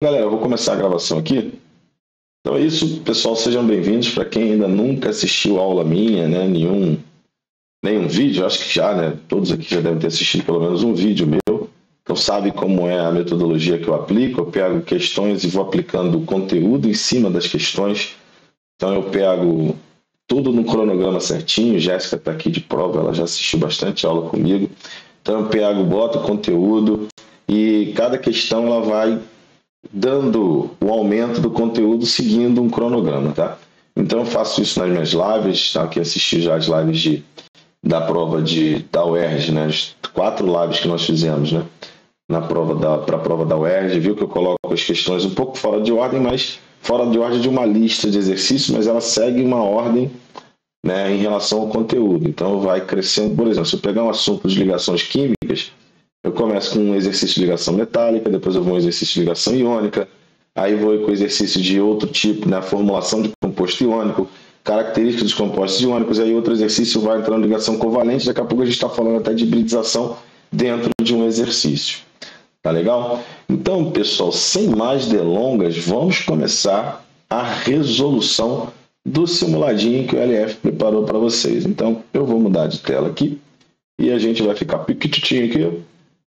Galera, eu vou começar a gravação aqui. Então é isso, pessoal, sejam bem-vindos. Para quem ainda nunca assistiu aula minha, né, nenhum vídeo, acho que já, né, todos aqui já devem ter assistido pelo menos um vídeo meu. Então sabe como é a metodologia que eu aplico. Eu pego questões e vou aplicando o conteúdo em cima das questões. Então eu pego tudo no cronograma certinho. Jéssica está aqui de prova, ela já assistiu bastante aula comigo. Então eu pego, boto o conteúdo e cada questão ela vai dando o aumento do conteúdo seguindo um cronograma, tá? Então eu faço isso nas minhas lives, tá? Aqui assisti já as lives da prova da UERJ, né? As 4 lives que nós fizemos, né? Para a prova da UERJ, viu que eu coloco as questões um pouco fora de ordem, mas fora de ordem de uma lista de exercícios, mas ela segue uma ordem, né, em relação ao conteúdo. Então vai crescendo, por exemplo, se eu pegar um assunto de ligações químicas, eu começo com um exercício de ligação metálica, depois eu vou um exercício de ligação iônica, aí vou com exercício de outro tipo, né, formulação de composto iônico, características dos compostos iônicos, aí outro exercício vai entrando em ligação covalente, daqui a pouco a gente está falando até de hibridização dentro de um exercício. Tá legal? Então, pessoal, sem mais delongas, vamos começar a resolução do simuladinho que o LF preparou para vocês. Então, eu vou mudar de tela aqui e a gente vai ficar piquititinho aqui.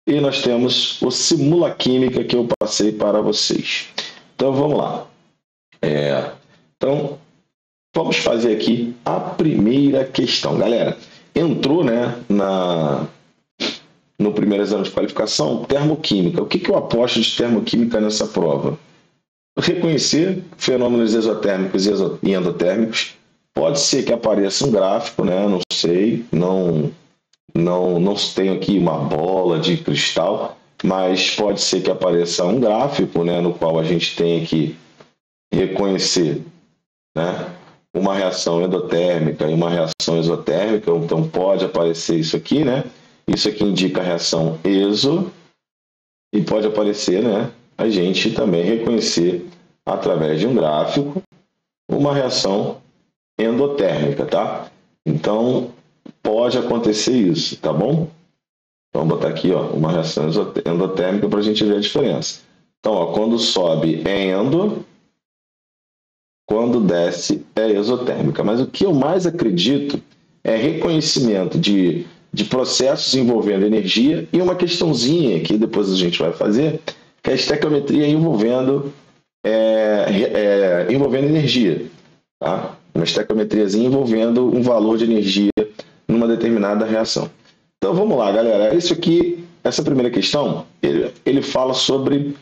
E nós temos o Simula Química que eu passei para vocês. Então, vamos lá. Então, vamos fazer aqui a primeira questão. Galera, entrou, né, no primeiro exame de qualificação, termoquímica. O que eu aposto de termoquímica nessa prova? Reconhecer fenômenos exotérmicos e endotérmicos. Pode ser que apareça um gráfico, né? Não sei, não tenho aqui uma bola de cristal, mas pode ser que apareça um gráfico, né, no qual a gente tem que reconhecer, né, uma reação endotérmica e uma reação exotérmica. Então pode aparecer isso aqui, né? Isso aqui indica a reação exo e pode aparecer, né, a gente também reconhecer através de um gráfico uma reação endotérmica, tá? Então pode acontecer isso, tá bom? Vamos botar aqui, ó, uma reação endotérmica para a gente ver a diferença. Então, ó, quando sobe é endo, quando desce é exotérmica. Mas o que eu mais acredito é reconhecimento de processos envolvendo energia e uma questãozinha que depois a gente vai fazer, que é a estequiometria envolvendo energia, tá? Uma estequiometriazinha envolvendo um valor de energia numa determinada reação. Então vamos lá, galera. Isso aqui, essa primeira questão, ele fala sobre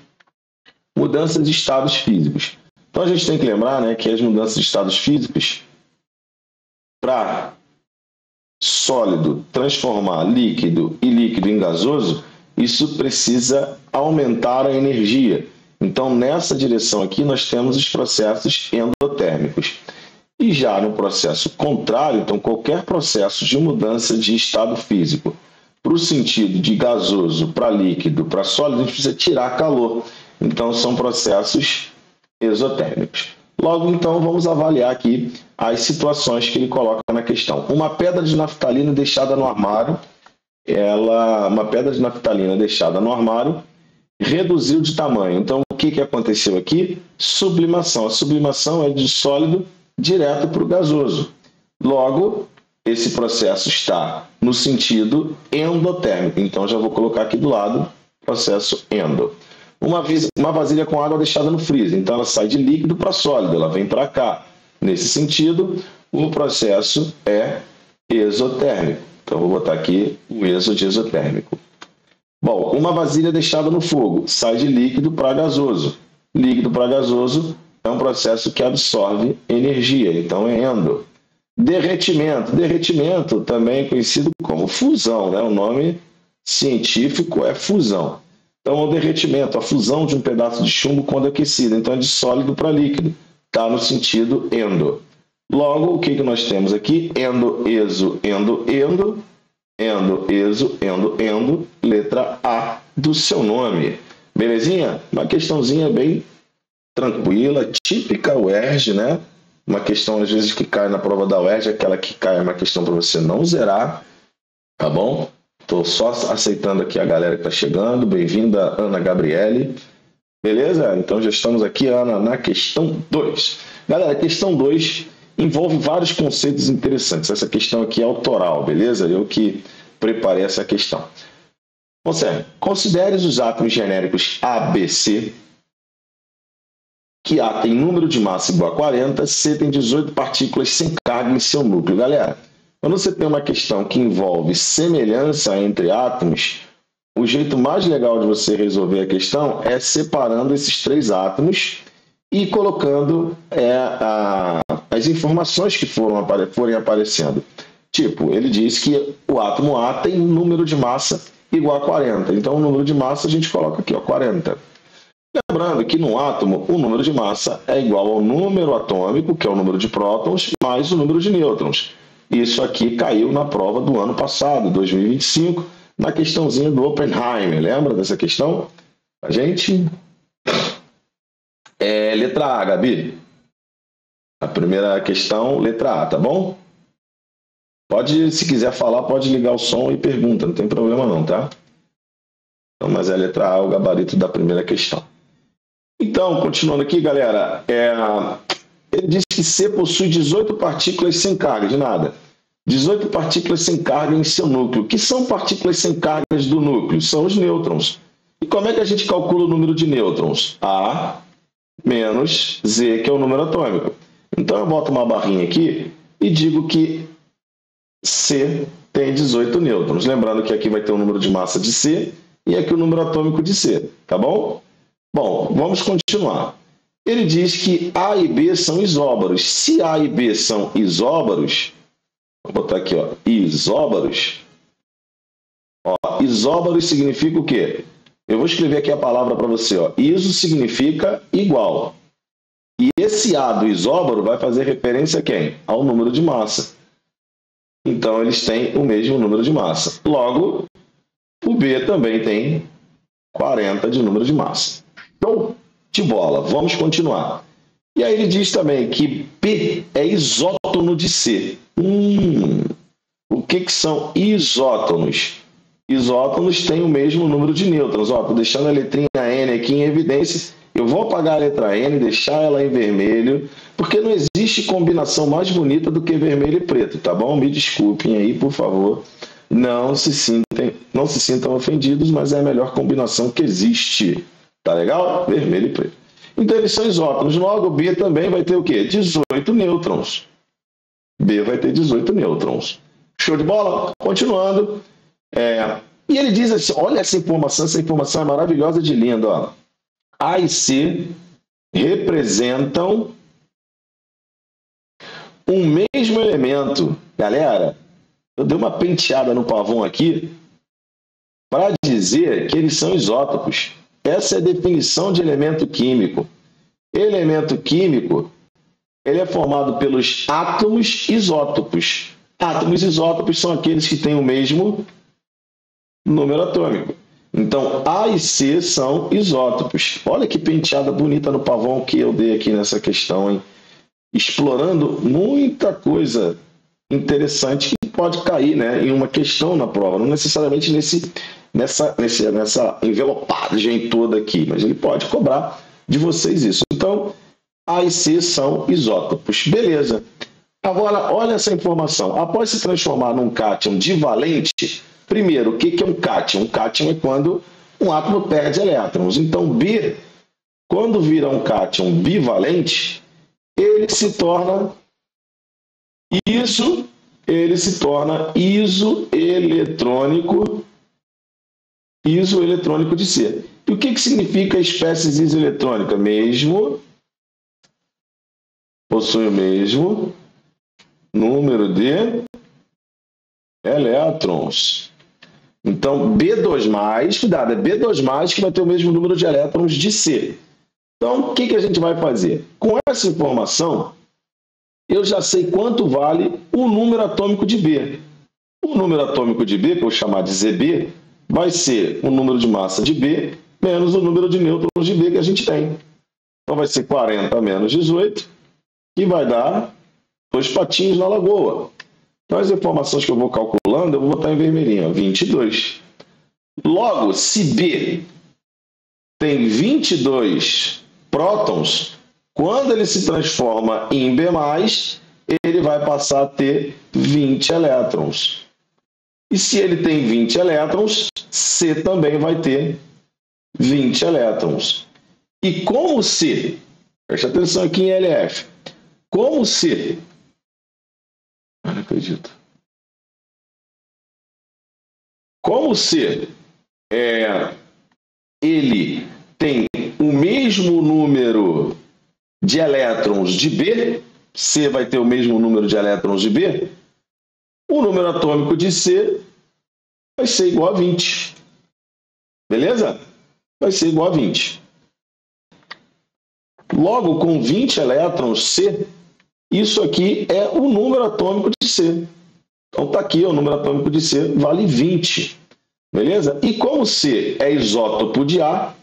mudanças de estados físicos. Então a gente tem que lembrar, né, que as mudanças de estados físicos, para sólido transformar líquido e líquido em gasoso, isso precisa aumentar a energia. Então nessa direção aqui nós temos os processos endotérmicos. E já no processo contrário, então qualquer processo de mudança de estado físico para o sentido de gasoso para líquido, para sólido, a gente precisa tirar calor. Então são processos exotérmicos. Logo, então, vamos avaliar aqui as situações que ele coloca na questão. Uma pedra de naftalina deixada no armário, uma pedra de naftalina deixada no armário reduziu de tamanho. Então, o que aconteceu aqui? Sublimação. A sublimação é de sólido direto para o gasoso. Logo, esse processo está no sentido endotérmico. Então, já vou colocar aqui do lado processo endo. Uma vasilha com água deixada no freezer. Então, ela sai de líquido para sólido, ela vem para cá. Nesse sentido, o processo é exotérmico. Então, vou botar aqui o exo de exotérmico. Bom, uma vasilha deixada no fogo, sai de líquido para gasoso. Líquido para gasoso é um processo que absorve energia, então é endo. Derretimento também é conhecido como fusão, né? O nome científico é fusão. Então, o derretimento, a fusão de um pedaço de chumbo quando aquecido. Então, é de sólido para líquido. Está no sentido endo. Logo, o que nós temos aqui? Endo, exo, endo, endo. Endo, exo, endo, endo. Letra A do seu nome. Belezinha? Uma questãozinha bem tranquila, típica UERJ, né? Uma questão, às vezes, que cai na prova da UERJ, aquela que cai é uma questão para você não zerar, tá bom? Estou só aceitando aqui a galera que está chegando. Bem-vinda, Ana Gabriele. Beleza? Então já estamos aqui, Ana, na questão 2. Galera, a questão 2 envolve vários conceitos interessantes. Essa questão aqui é autoral, beleza? Eu que preparei essa questão. Considere os átomos genéricos A, B, C, que A tem número de massa igual a 40, C tem 18 partículas sem carga em seu núcleo. Galera, quando você tem uma questão que envolve semelhança entre átomos, o jeito mais legal de você resolver a questão é separando esses 3 átomos e colocando as informações que forem aparecendo. Tipo, ele diz que o átomo A tem número de massa igual a 40. Então, o número de massa a gente coloca aqui, ó, 40. Lembrando que no átomo, o número de massa é igual ao número atômico, que é o número de prótons, mais o número de nêutrons. Isso aqui caiu na prova do ano passado, 2025, na questãozinha do Oppenheimer. Lembra dessa questão? A gente... letra A, Gabi. A primeira questão, letra A, tá bom? Pode, se quiser falar, pode ligar o som e pergunta, não tem problema não, tá? Então, mas é a letra A, o gabarito da primeira questão. Então, continuando aqui, galera, ele diz que C possui 18 partículas sem carga, de nada. 18 partículas sem carga em seu núcleo. O que são partículas sem cargas do núcleo? São os nêutrons. E como é que a gente calcula o número de nêutrons? A menos Z, que é o número atômico. Então, eu boto uma barrinha aqui e digo que C tem 18 nêutrons. Lembrando que aqui vai ter o número de massa de C e aqui o número atômico de C, tá bom? Bom, vamos continuar. Ele diz que A e B são isóbaros. Se A e B são isóbaros, vou botar aqui, ó, isóbaros. Ó, isóbaros significa o quê? Eu vou escrever aqui a palavra para você, ó. Iso significa igual. E esse A do isóbaro vai fazer referência a quem? Ao número de massa. Então, eles têm o mesmo número de massa. Logo, o B também tem 40 de número de massa. Show de bola. Vamos continuar. E aí ele diz também que B é isótono de C. O que são isótonos? Isótonos têm o mesmo número de nêutrons. Estou deixando a letrinha N aqui em evidência. Eu vou apagar a letra N, deixar ela em vermelho, porque não existe combinação mais bonita do que vermelho e preto, tá bom? Me desculpem aí, por favor. Não se sintam ofendidos, mas é a melhor combinação que existe. Tá legal? Vermelho e preto. Então, eles são isótonos. Logo, B também vai ter o quê? 18 nêutrons. B vai ter 18 nêutrons. Show de bola? Continuando. E ele diz assim, olha essa informação é maravilhosa de linda, ó. A e C representam um mesmo elemento. Galera, eu dei uma penteada no pavão aqui para dizer que eles são isótopos. Essa é a definição de elemento químico. Elemento químico, ele é formado pelos átomos isótopos. Átomos isótopos são aqueles que têm o mesmo número atômico. Então, A e C são isótopos. Olha que penteada bonita no pavão que eu dei aqui nessa questão, hein? Explorando muita coisa interessante que pode cair, né, em uma questão na prova. Não necessariamente nessa envelopagem toda aqui, mas ele pode cobrar de vocês isso. Então, A e C são isótopos. Beleza. Agora, olha essa informação. Após se transformar num cátion divalente, primeiro, o que é um cátion? Um cátion é quando um átomo perde elétrons. Então, B, quando vira um cátion bivalente, ele se torna isoeletrônico de C. E o que significa espécies isoeletrônica? Possui o mesmo número de elétrons. Então, B2+, cuidado, é B2+, que vai ter o mesmo número de elétrons de C. Então, o que a gente vai fazer? Com essa informação, eu já sei quanto vale o número atômico de B. O número atômico de B, que eu vou chamar de ZB, vai ser o número de massa de B menos o número de nêutrons de B que a gente tem. Então, vai ser 40 menos 18, que vai dar 2 patinhos na lagoa. Então, as informações que eu vou calculando, eu vou botar em vermelhinho, 22. Logo, se B tem 22 prótons, quando ele se transforma em B+, ele vai passar a ter 20 elétrons. E se ele tem 20 elétrons, C também vai ter 20 elétrons. E como C, preste atenção aqui em LF, como C, não acredito, como C ele tem o mesmo número de elétrons de B, C vai ter o mesmo número de elétrons de B, o número atômico de C vai ser igual a 20. Beleza? Vai ser igual a 20. Logo, com 20 elétrons C, isso aqui é o número atômico de C. Então está aqui, o número atômico de C vale 20. Beleza? E como C é isótopo de A,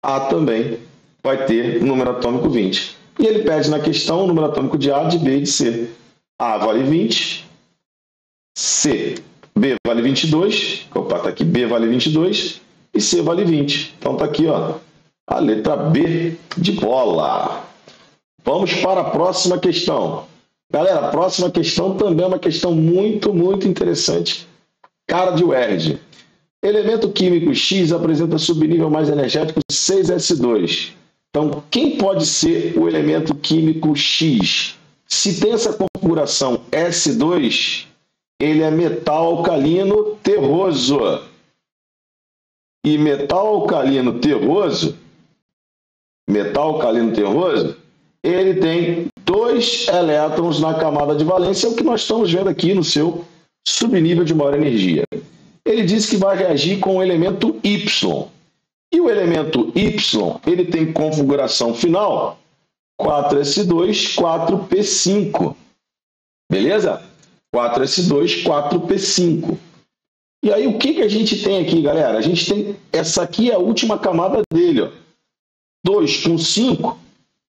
A também vai ter número atômico 20. E ele pede na questão o número atômico de A, de B e de C. A vale 20, B vale 22, opa, está aqui, B vale 22 e C vale 20. Então está aqui, ó, a letra B de bola. Vamos para a próxima questão. Galera, a próxima questão também é uma questão muito, muito interessante. Cara de UERJ. Elemento químico X apresenta subnível mais energético 6S2. Então, quem pode ser o elemento químico X? Se tem essa configuração S2, ele é metal alcalino terroso. E metal alcalino terroso, ele tem 2 elétrons na camada de valência, é o que nós estamos vendo aqui no seu subnível de maior energia. Ele diz que vai reagir com o elemento Y. E o elemento Y, ele tem configuração final 4S2, 4P5. Beleza? 4S2, 4P5. E aí, o que a gente tem aqui, galera? A gente tem, essa aqui é a última camada dele, ó. 2 com 5,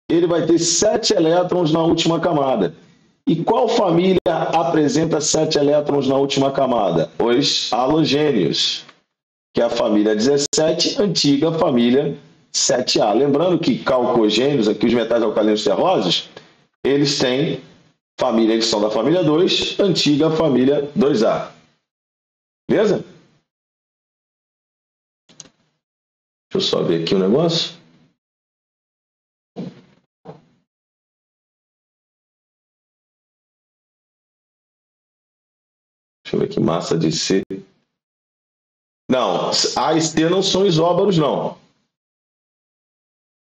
ele vai ter 7 elétrons na última camada. E qual família apresenta 7 elétrons na última camada? Os halogênios, que é a família 17, antiga família 7A. Lembrando que calcogênios, aqui os metais alcalinos terrosos, eles têm família, eles são da família 2, antiga família 2A. Beleza? Deixa eu só ver aqui um negócio. Deixa eu ver aqui, massa de C. Não, A e C não são isóbaros, não.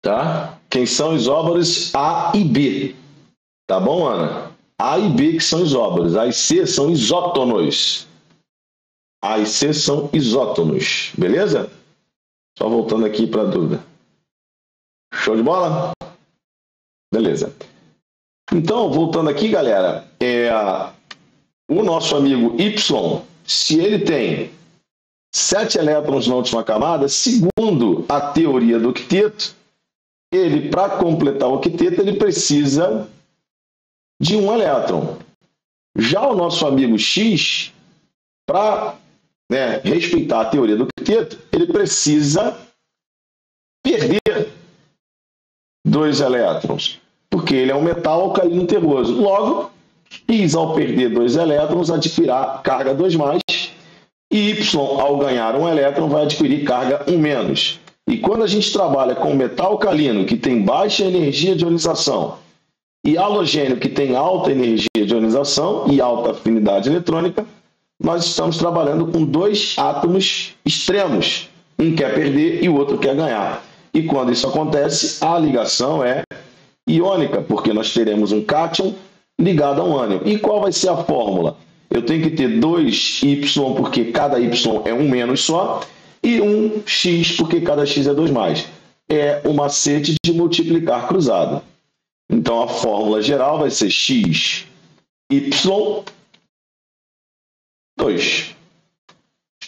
Tá? Quem são isóbaros? A e B. Tá bom, Ana? A e B que são isóbaros. A e C são isótonos. A e C são isótonos. Beleza? Só voltando aqui para a dúvida. Show de bola? Beleza. Então, voltando aqui, galera, o nosso amigo Y, se ele tem 7 elétrons na última camada, segundo a teoria do octeto, ele, para completar o octeto, ele precisa de 1 elétron. Já o nosso amigo X, para respeitar a teoria do octeto, ele precisa perder 2 elétrons, porque ele é um metal alcalino terroso. Logo, X, ao perder 2 elétrons, adquirirá carga 2+, e Y, ao ganhar 1 elétron, vai adquirir carga 1-. E quando a gente trabalha com metal alcalino, que tem baixa energia de ionização, e halogênio, que tem alta energia de ionização e alta afinidade eletrônica, nós estamos trabalhando com 2 átomos extremos. Um quer perder e o outro quer ganhar. E quando isso acontece, a ligação é iônica, porque nós teremos um cátion ligado a um ânion. E qual vai ser a fórmula? Eu tenho que ter 2Y, porque cada Y é 1- só, e 1X, porque cada X é 2+. É o macete de multiplicar cruzado. Então, a fórmula geral vai ser XY2.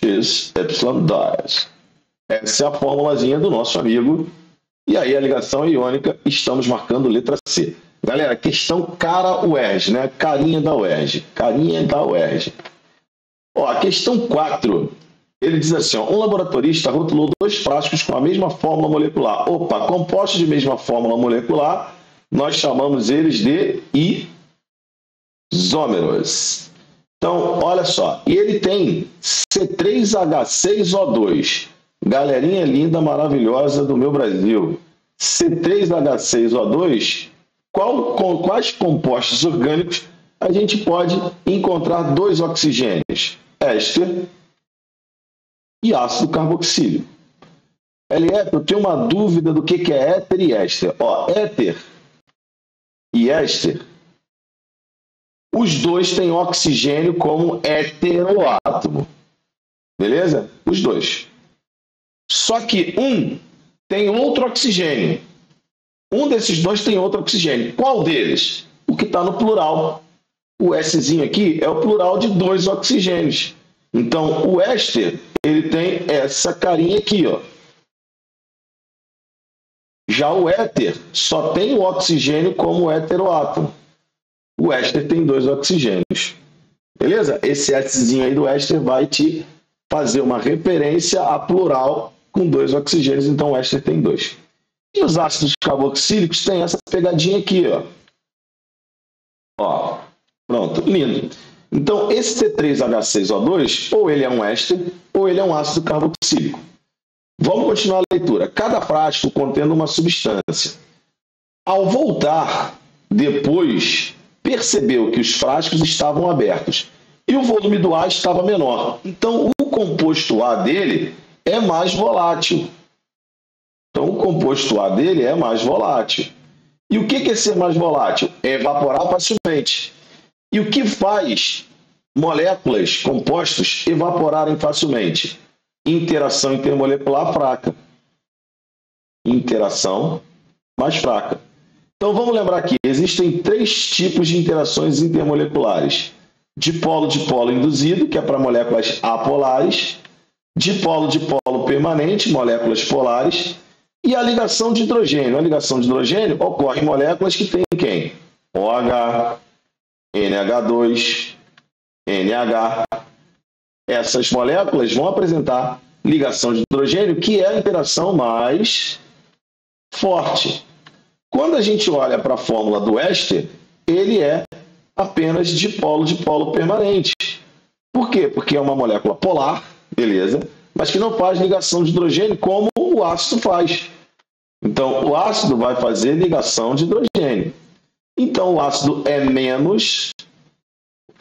XY2. Essa é a formulazinha do nosso amigo. E aí, a ligação é iônica, estamos marcando letra C. Galera, questão cara UERJ, né? Carinha da UERJ. Carinha da UERJ. Ó, a questão 4 Ele diz assim, ó, um laboratorista rotulou 2 frascos com a mesma fórmula molecular. Opa, compostos de mesma fórmula molecular, nós chamamos eles de isômeros. Então, olha só, e ele tem C3H6O2. Galerinha linda, maravilhosa do meu Brasil. C3H6O2, quais compostos orgânicos a gente pode encontrar 2 oxigênios? Éster e ácido carboxílico. LF, eu tenho uma dúvida do que é éter e éster. Ó, éter e éster, os dois têm oxigênio como heteroátomo. Beleza? Os dois. Só que um tem outro oxigênio. Um desses dois tem outro oxigênio. Qual deles? O que está no plural. O Szinho aqui é o plural de 2 oxigênios. Então, o éster, ele tem essa carinha aqui, ó. Já o éter só tem o oxigênio como heteroátomo. O éster tem 2 oxigênios. Beleza? Esse Szinho aí do éster vai te fazer uma referência a plural com 2 oxigênios, então o éster tem 2. E os ácidos carboxílicos têm essa pegadinha aqui, ó. Ó, pronto, lindo. Então, esse C3H6O2, ou ele é um éster, ou ele é um ácido carboxílico. Vamos continuar a leitura. Cada frasco contendo uma substância. Ao voltar, depois, percebeu que os frascos estavam abertos e o volume do ar estava menor. Então, o composto A dele é mais volátil. Então, o composto A dele é mais volátil. E o que é ser mais volátil? É evaporar facilmente. E o que faz moléculas, compostos, evaporarem facilmente? Interação intermolecular fraca. Interação mais fraca. Então, vamos lembrar aqui, existem 3 tipos de interações intermoleculares. Dipolo-dipolo induzido, que é para moléculas apolares. Dipolo-dipolo permanente, moléculas polares. E a ligação de hidrogênio. A ligação de hidrogênio ocorre em moléculas que têm quem? OH, NH2, NH. Essas moléculas vão apresentar ligação de hidrogênio, que é a interação mais forte. Quando a gente olha para a fórmula do éster, ele é apenas dipolo-dipolo permanente. Por quê? Porque é uma molécula polar, beleza, mas que não faz ligação de hidrogênio como o ácido faz. Então, o ácido vai fazer ligação de hidrogênio. Então, o ácido é menos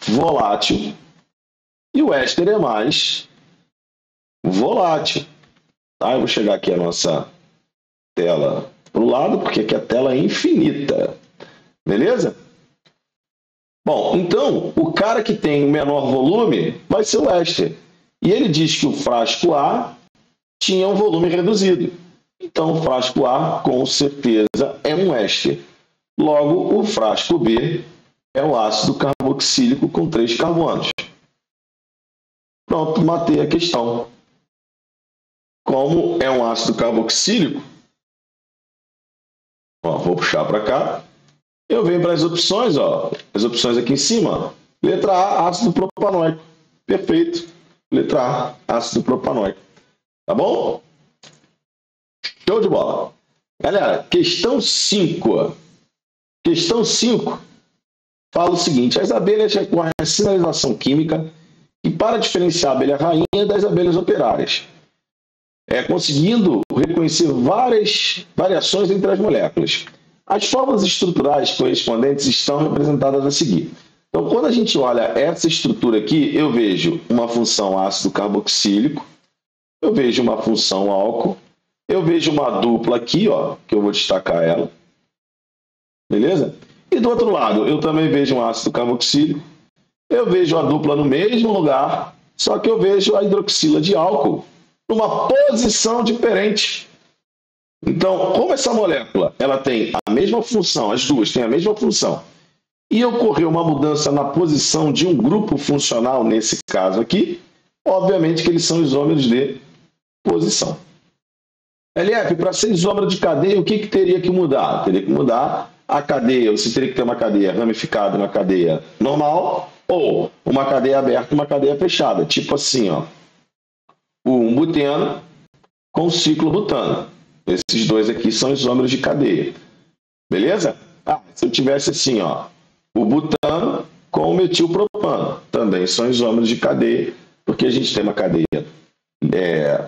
volátil e o éster é mais volátil. Tá? Eu vou chegar aqui a nossa tela para o lado, porque aqui a tela é infinita. Beleza? Bom, então, o cara que tem o menor volume vai ser o éster. E ele diz que o frasco A tinha um volume reduzido. Então, o frasco A, com certeza, é um éster. Logo, o frasco B é o ácido carboxílico com 3 carbonos. Pronto, matei a questão. Como é um ácido carboxílico, ó, vou puxar para cá. Eu venho para as opções, ó, as opções aqui em cima. Letra A, ácido propanoico. Perfeito. Letra A, ácido propanoico. Tá bom? Show de bola. Galera, questão 5. Questão 5 fala o seguinte: as abelhas recorrem à sinalização química e para diferenciar a abelha rainha das abelhas operárias, conseguindo reconhecer várias variações entre as moléculas. As formas estruturais correspondentes estão representadas a seguir. Então, quando a gente olha essa estrutura aqui, eu vejo uma função ácido carboxílico, eu vejo uma função álcool, eu vejo uma dupla aqui, ó, que eu vou destacar ela. Beleza? E do outro lado, eu também vejo um ácido carboxílico, eu vejo a dupla no mesmo lugar, só que eu vejo a hidroxila de álcool numa posição diferente. Então, como essa molécula ela tem a mesma função, as duas têm a mesma função, e ocorreu uma mudança na posição de um grupo funcional, nesse caso aqui, obviamente que eles são isômeros de posição. LF, para ser isômero de cadeia, o que teria que mudar? Teria que mudar a cadeia, você teria que ter uma cadeia ramificada, uma cadeia normal, ou uma cadeia aberta e uma cadeia fechada. Tipo assim, ó. o 1-buteno com o ciclobutano. Esses dois aqui são isômeros de cadeia. Beleza? Se eu tivesse assim, ó, o butano com o metilpropano, também são isômeros de cadeia, porque a gente tem uma cadeia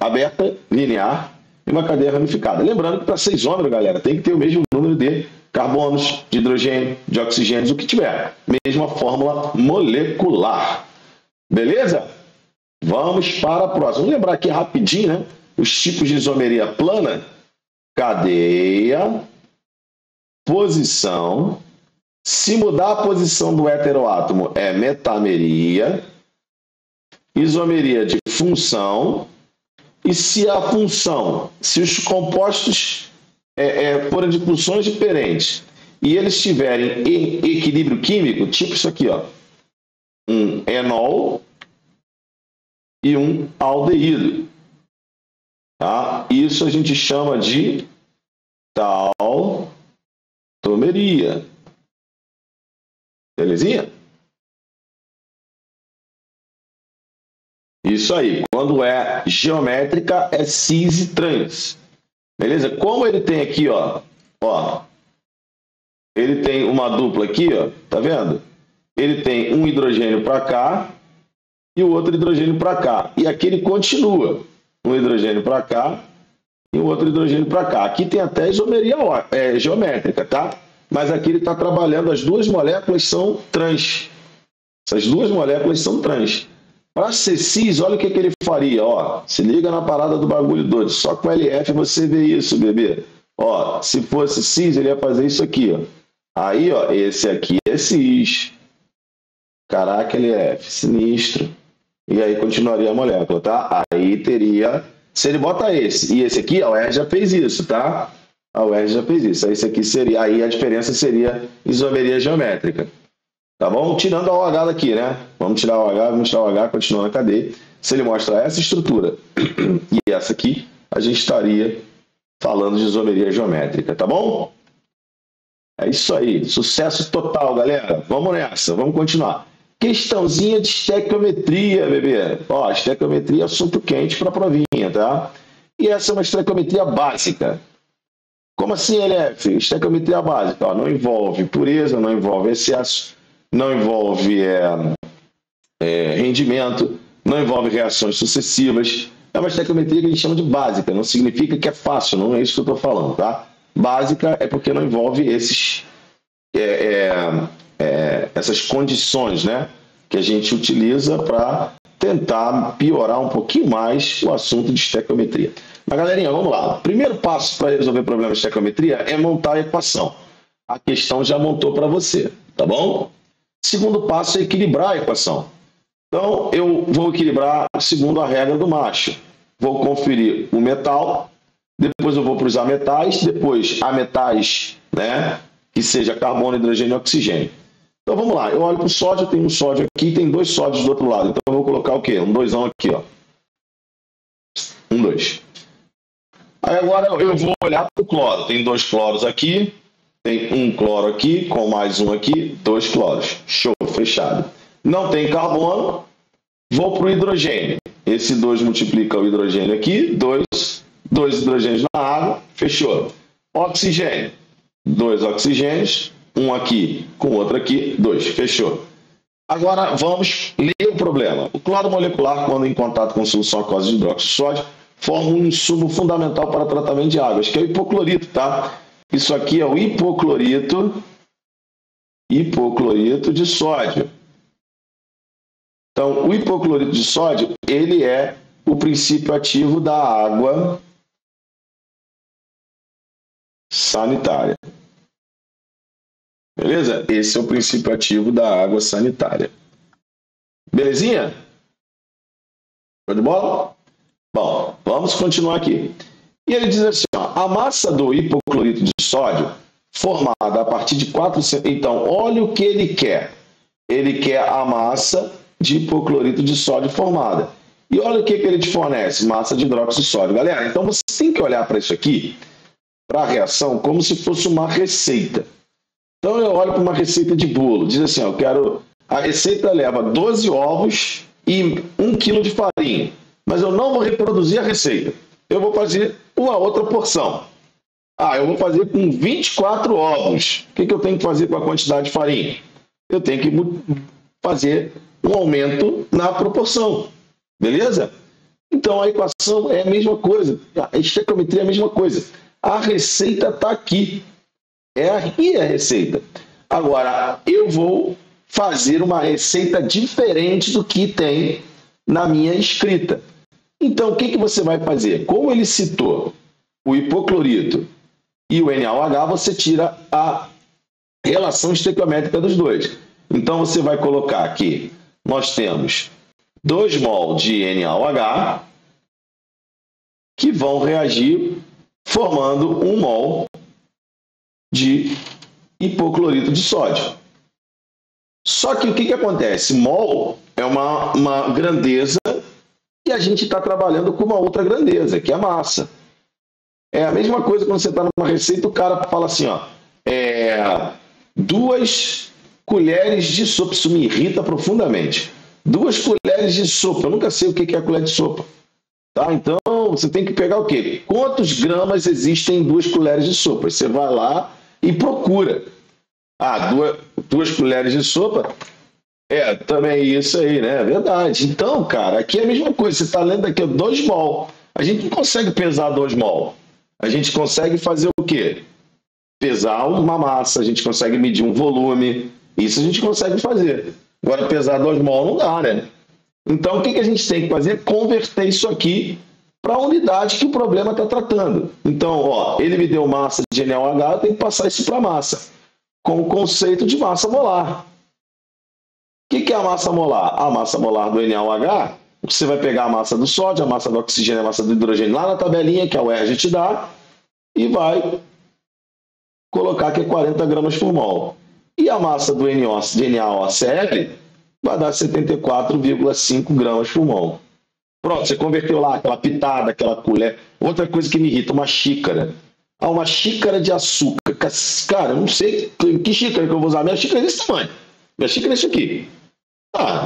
aberta, linear, e uma cadeia ramificada. Lembrando que para ser isômero, galera, tem que ter o mesmo número de carbonos, de hidrogênio, de oxigênios, o que tiver. Mesma fórmula molecular. Beleza? Vamos para a próxima. Vamos lembrar aqui rapidinho, né? Os tipos de isomeria plana: cadeia, posição. Se mudar a posição do heteroátomo é metameria. Isomeria de função. E se a função, se os compostos forem de funções diferentes e eles estiverem em equilíbrio químico, tipo isso aqui, ó, um enol e um aldeído. Tá? Isso a gente chama de tautomeria. Belezinha? Isso aí. Quando é geométrica, é cis e trans. Beleza? Como ele tem aqui, ó, ele tem uma dupla aqui, ó, tá vendo? Ele tem um hidrogênio para cá e o outro hidrogênio para cá. E aqui ele continua. Um hidrogênio para cá e o outro hidrogênio para cá. Aqui tem até isomeria geométrica, tá? Mas aqui ele está trabalhando, as duas moléculas são trans. Essas duas moléculas são trans. Para ser cis, olha o que ele faria. Ó, se liga na parada do bagulho doido. Só com LF você vê isso, bebê. Ó, se fosse cis, ele ia fazer isso aqui. Ó. Aí, ó, esse aqui é cis. Caraca, LF, sinistro. E aí continuaria a molécula, tá? Aí teria... Se ele bota esse e esse aqui, a UERJ já fez isso, tá? A UERJ já fez isso. Aí esse aqui seria... Aí a diferença seria isomeria geométrica. Tá bom? Tirando a OH daqui, né? Vamos tirar o H, continua na cadeia. Se ele mostra essa estrutura e essa aqui, a gente estaria falando de isomeria geométrica, tá bom? É isso aí. Sucesso total, galera. Vamos nessa, vamos continuar. Questãozinha de estequiometria, bebê. Ó, estequiometria é assunto quente para a provinha, tá? E essa é uma estequiometria básica. Como assim, LF? Estequiometria básica. Ó, não envolve pureza, não envolve excesso, não envolve rendimento, não envolve reações sucessivas. É uma estequiometria que a gente chama de básica, não significa que é fácil, não é isso que eu estou falando, tá? Básica é porque não envolve essas condições, né, que a gente utiliza para tentar piorar um pouquinho mais o assunto de estequiometria. Mas, galerinha, vamos lá. O primeiro passo para resolver problemas de estequiometria é montar a equação. A questão já montou para você, tá bom? Segundo passo é equilibrar a equação. Então, eu vou equilibrar segundo a regra do macho. Vou conferir o metal, depois eu vou para os ametais, depois ametais, né, que seja carbono, hidrogênio e oxigênio. Então, vamos lá. Eu olho para o sódio, tem um sódio aqui, tem dois sódios do outro lado. Então, eu vou colocar o quê? Um doisão aqui, ó. 1, 2. Aí, agora, eu vou olhar para o cloro. Tem dois cloros aqui. Tem um cloro aqui, com mais um aqui, dois cloros. Show, fechado. Não tem carbono, vou para o hidrogênio. Esse 2 multiplica o hidrogênio aqui, dois hidrogênios na água, fechou. Oxigênio, 2 oxigênios, um aqui com outro aqui, 2, fechou. Agora vamos ler o problema. O cloro molecular, quando em contato com solução aquosa de hidróxido de sódio, forma um insumo fundamental para tratamento de águas, que é o hipoclorito, tá? Isso aqui é o hipoclorito de sódio. Então, o hipoclorito de sódio, ele é o princípio ativo da água sanitária. Beleza? Esse é o princípio ativo da água sanitária. Belezinha? Show de bola? Bom, vamos continuar aqui. E ele diz assim, ó, a massa do hipoclorito de sódio, formada a partir de 4... Então, olha o que ele quer. Ele quer a massa de hipoclorito de sódio formada. E olha o que ele te fornece, massa de hidróxido de sódio. Galera, então você tem que olhar para isso aqui, para a reação, como se fosse uma receita. Então, eu olho para uma receita de bolo. Diz assim, ó, a receita leva 12 ovos e 1 kg de farinha. mas eu não vou reproduzir a receita. Eu vou fazer uma outra porção. Eu vou fazer com 24 ovos. O que eu tenho que fazer com a quantidade de farinha? Eu tenho que fazer um aumento na proporção. Beleza? Então, a equação é a mesma coisa. A estequiometria é a mesma coisa. A receita está aqui. Aqui é a receita. Agora, eu vou fazer uma receita diferente do que tem na minha escrita. Então, o que você vai fazer? Como ele citou o hipoclorito e o NaOH, você tira a relação estequiométrica dos dois. Então, você vai colocar aqui, nós temos 2 mol de NaOH que vão reagir formando 1 mol de hipoclorito de sódio. Só que o que acontece? Mol é uma grandeza e a gente está trabalhando com uma outra grandeza, que é a massa. É a mesma coisa quando você está numa receita, o cara fala assim, 2 colheres de sopa. Isso me irrita profundamente. 2 colheres de sopa. Eu nunca sei o que é a colher de sopa. Tá? Então, você tem que pegar o quê? Quantos gramas existem em 2 colheres de sopa? Você vai lá e procura. 2 colheres de sopa? Também é isso aí, né? É verdade. Então, cara, aqui é a mesma coisa. Você está lendo aqui 2 mol. A gente não consegue pesar 2 mol. A gente consegue fazer o quê? Pesar uma massa, a gente consegue medir um volume. Isso a gente consegue fazer. Agora, pesar 2 mol não dá, né? Então, o que a gente tem que fazer? Converter isso aqui para a unidade que o problema está tratando. Então, ele me deu massa de NaOH, eu tenho que passar isso para massa, com o conceito de massa molar. O que é a massa molar? A massa molar do NaOH, você vai pegar a massa do sódio, a massa do oxigênio, a massa do hidrogênio lá na tabelinha, que a UERJ te dá, e vai colocar que é 40 gramas por mol. E a massa do NaOCl vai dar 74,5 gramas por mol. Pronto, você converteu lá aquela pitada, aquela colher. Outra coisa que me irrita, uma xícara. Uma xícara de açúcar. Cara, eu não sei que xícara que eu vou usar. Minha xícara é desse tamanho. Minha xícara é isso aqui.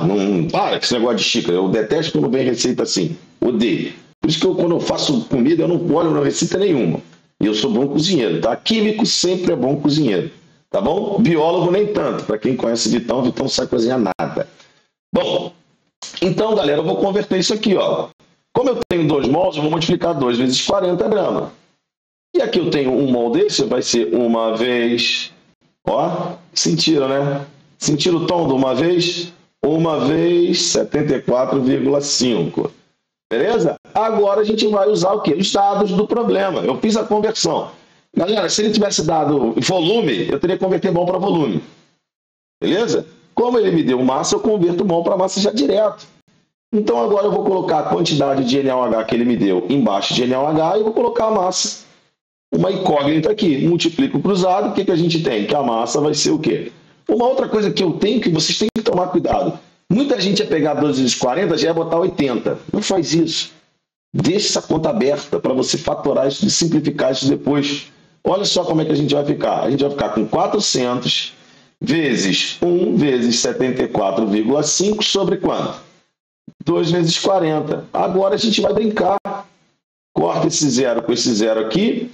Não para com esse negócio de xícara. Eu detesto quando vem receita assim. Odeio. Por isso que quando eu faço comida, eu não olho na receita nenhuma. E eu sou bom cozinheiro, tá? Químico sempre é bom cozinheiro. Tá bom? Biólogo nem tanto. Para quem conhece Vitão, Vitão não sabe cozinhar nada. Bom, então, galera, eu vou converter isso aqui, Como eu tenho 2 mols, eu vou multiplicar 2 vezes 40 gramas. E aqui eu tenho 1 mol desse, vai ser 1 vez... Sentiram, né? Sentiram o tom de 1 vez? 1 vez 74,5. Beleza? Agora a gente vai usar o quê? Os dados do problema. Eu fiz a conversão. Galera, se ele tivesse dado volume, eu teria que converter mol para volume. Beleza? Como ele me deu massa, eu converto mol para massa já direto. Então agora eu vou colocar a quantidade de NaOH que ele me deu embaixo de NaOH e vou colocar a massa. Uma incógnita aqui. Multiplico cruzado, o que a gente tem? Que a massa vai ser o quê? Uma outra coisa que eu tenho, que vocês têm que tomar cuidado. Muita gente ia pegar 2 vezes 40, já ia botar 80. Não faz isso. Deixe essa conta aberta para você fatorar isso e simplificar isso depois. Olha só como é que a gente vai ficar. A gente vai ficar com 400 vezes 1 vezes 74,5 sobre quanto? 2 vezes 40. Agora a gente vai brincar. Corta esse zero com esse zero aqui.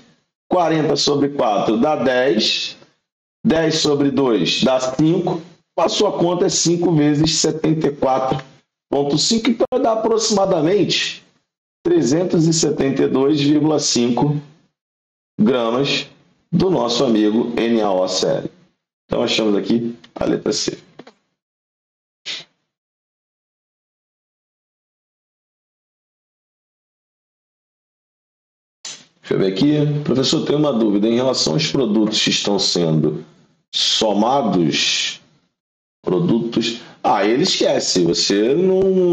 40 sobre 4 dá 10. 10 sobre 2 dá 5. Passou a conta, é 5 vezes 74,5. Então vai dar aproximadamente 372,5 gramas do nosso amigo NaOCl. Então achamos aqui a letra C. Deixa eu ver aqui. Professor, tenho uma dúvida. Em relação aos produtos que estão sendo somados, produtos... ele esquece. Você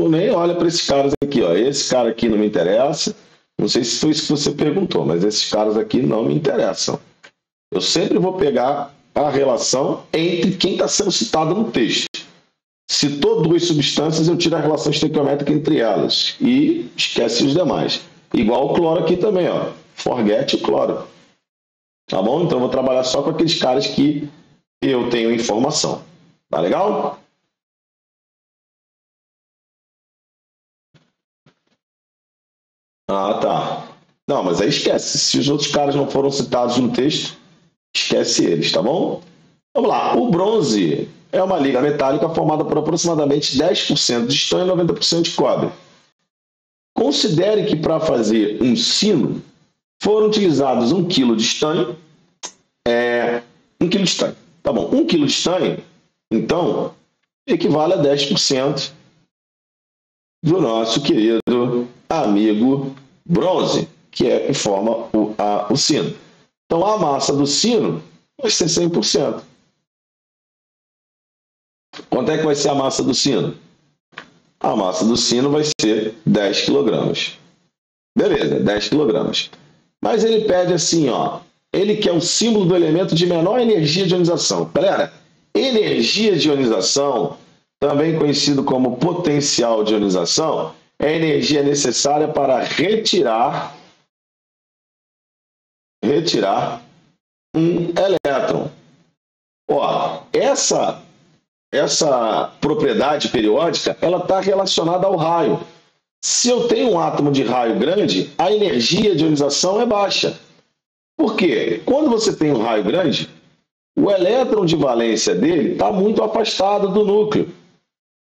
nem olha para esses caras aqui. Esse cara aqui não me interessa. Não sei se foi isso que você perguntou, mas esses caras aqui não me interessam. Eu sempre vou pegar a relação entre quem está sendo citado no texto. Citou 2 substâncias, eu tiro a relação estequiométrica entre elas. E esquece os demais. Igual o cloro aqui também, Forget o cloro. Tá bom? Então eu vou trabalhar só com aqueles caras que eu tenho informação. Tá legal? Ah, tá. Não, mas aí esquece. Se os outros caras não foram citados no texto, esquece eles, tá bom? Vamos lá. O bronze é uma liga metálica formada por aproximadamente 10% de estanho e 90% de cobre. Considere que para fazer um sino foram utilizados 1 kg de estanho. 1 kg de estanho. Tá bom. 1 kg de estanho, então, equivale a 10% do nosso querido amigo bronze, que é que forma o sino. Então, a massa do sino vai ser 100%. Quanto é que vai ser a massa do sino? A massa do sino vai ser 10 kg. Beleza, 10 kg. Mas ele pede assim, ó, ele quer o símbolo do elemento de menor energia de ionização. Galera, energia de ionização, também conhecido como potencial de ionização, é a energia necessária para retirar um elétron. Ó, essa propriedade periódica, ela está relacionada ao raio. Se eu tenho um átomo de raio grande, a energia de ionização é baixa. Por quê? Quando você tem um raio grande, o elétron de valência dele está muito afastado do núcleo.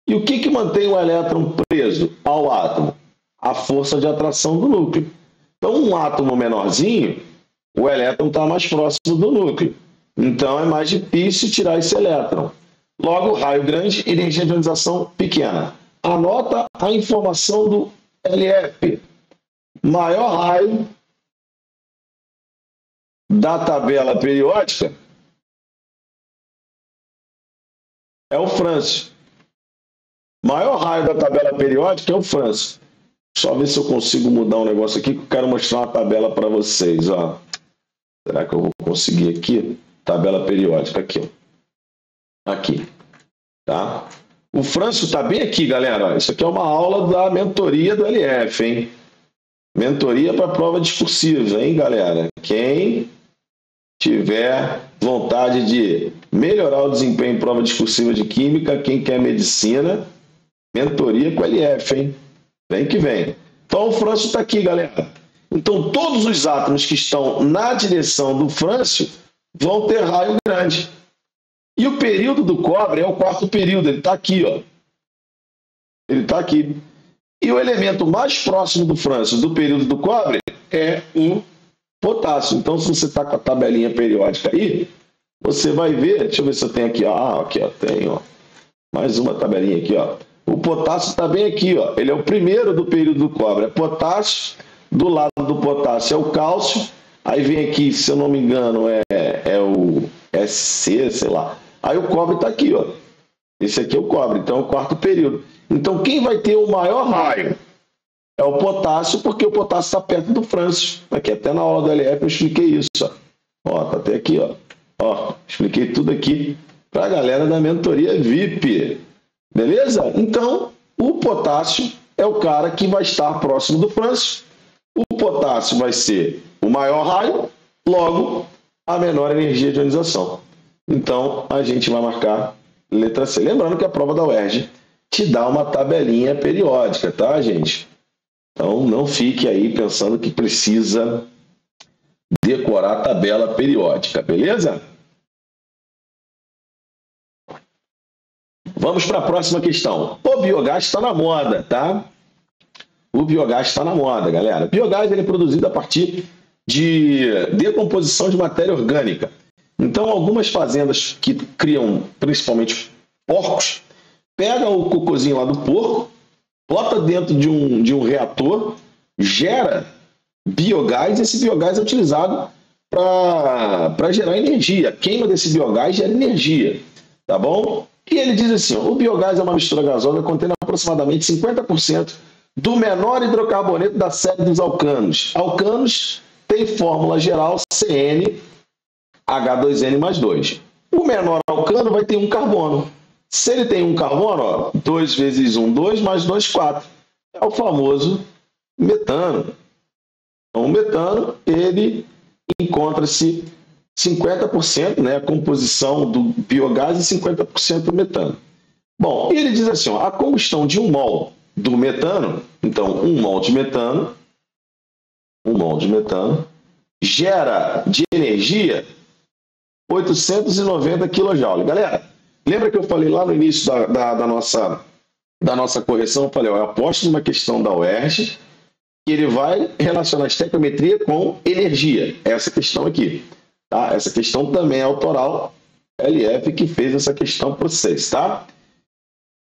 E o que mantém o elétron preso ao átomo? A força de atração do núcleo. Então, um átomo menorzinho, o elétron está mais próximo do núcleo. Então, é mais difícil tirar esse elétron. Logo, raio grande, energia de ionização pequena. Anota a informação do LF. Maior raio da tabela periódica é o frâncio. Maior raio da tabela periódica é o frâncio. Só ver se eu consigo mudar um negócio aqui, que eu quero mostrar uma tabela para vocês. Ó. Será que eu vou conseguir aqui? Tabela periódica aqui. Ó. Aqui. Tá? O frâncio está bem aqui, galera. Isso aqui é uma aula da mentoria do LF, hein? Mentoria para prova discursiva, hein, galera? Quem tiver vontade de melhorar o desempenho em prova discursiva de química, quem quer medicina, mentoria com o LF, hein? Vem que vem. Então, o frâncio está aqui, galera. Então, todos os átomos que estão na direção do frâncio vão ter raio grande. E o período do cobre é o quarto período, ele está aqui, ó. Ele está aqui. E o elemento mais próximo do frâncio do período do cobre é o potássio. Então, se você está com a tabelinha periódica aí, você vai ver, deixa eu ver se eu tenho aqui, ó. Aqui, ó, tenho, ó. Mais uma tabelinha aqui, ó. O potássio está bem aqui, ó. Ele é o primeiro do período do cobre, é potássio. Do lado do potássio é o cálcio. Aí vem aqui, se eu não me engano, é o SC, sei lá. Aí o cobre está aqui, ó. Esse aqui é o cobre, então é o quarto período. Então, quem vai ter o maior raio é o potássio, porque o potássio está perto do frâncio. Aqui, até na aula do LF eu expliquei isso, ó. Ó, tá até aqui, ó. Ó, expliquei tudo aqui para a galera da mentoria VIP. Beleza? Então, o potássio é o cara que vai estar próximo do frâncio. O potássio vai ser o maior raio, logo, a menor energia de ionização. Então, a gente vai marcar letra C. Lembrando que a prova da UERJ te dá uma tabelinha periódica, tá, gente? Então, não fique aí pensando que precisa decorar a tabela periódica, beleza? Vamos para a próxima questão. O biogás está na moda, tá? O biogás está na moda, galera. O biogás ele é produzido a partir de decomposição de matéria orgânica. Então, algumas fazendas que criam principalmente porcos, pegam o cocôzinho lá do porco, bota dentro de um reator, gera biogás, e esse biogás é utilizado para gerar energia. A queima desse biogás gera energia, tá bom? E ele diz assim, ó, o biogás é uma mistura gasosa contendo aproximadamente 50% do menor hidrocarboneto da série dos alcanos. Alcanos tem fórmula geral CnH2n mais 2. O menor alcano vai ter um carbono. Se ele tem um carbono, ó, 2 vezes 1, 2, mais 2, 4. É o famoso metano. Então, o metano, ele encontra-se 50%, né, a composição do biogás e 50% do metano. Bom, ele diz assim, ó, a combustão de 1 mol do metano, então 1 mol de metano 1 mol de metano gera de energia 890 kJ. Galera, lembra que eu falei lá no início da nossa correção? Eu falei, ó, eu aposto numa questão da UERJ que ele vai relacionar estequiometria com energia. Essa questão aqui. Tá? Essa questão também é autoral. LF que fez essa questão para vocês, tá?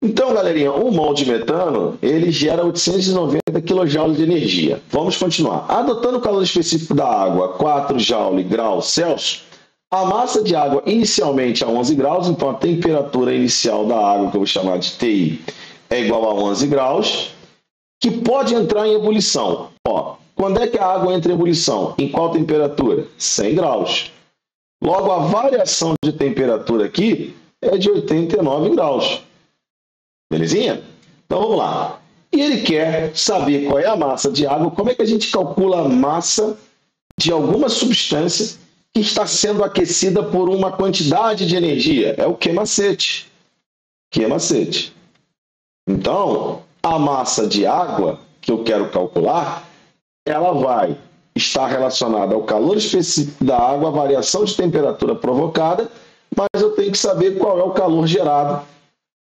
Então, galerinha, 1 mol de metano, ele gera 890 kJ de energia. Vamos continuar. Adotando o calor específico da água, 4 joule graus Celsius, a massa de água inicialmente a 11 graus, então a temperatura inicial da água, que eu vou chamar de TI, é igual a 11 graus, que pode entrar em ebulição. Ó, quando é que a água entra em ebulição? Em qual temperatura? 100 graus. Logo, a variação de temperatura aqui é de 89 graus. Belezinha? Então, vamos lá. E ele quer saber qual é a massa de água, como é que a gente calcula a massa de alguma substância que está sendo aquecida por uma quantidade de energia. É o Q-macete. Q-macete. Então, a massa de água que eu quero calcular, ela vai estar relacionada ao calor específico da água, a variação de temperatura provocada, mas eu tenho que saber qual é o calor gerado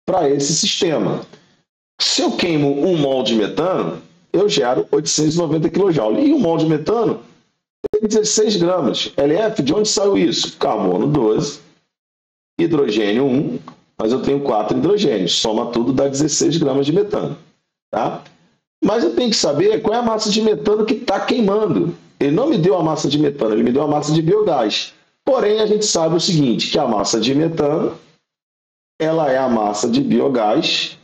para esse sistema. Se eu queimo 1 mol de metano, eu gero 890 kJ. E 1 mol de metano tem 16 gramas. LF, de onde saiu isso? Carbono 12, hidrogênio 1, mas eu tenho 4 hidrogênios. Soma tudo, dá 16 gramas de metano. Tá? Mas eu tenho que saber qual é a massa de metano que está queimando. Ele não me deu a massa de metano, ele me deu a massa de biogás. Porém, a gente sabe o seguinte, que a massa de metano, ela é a massa de biogás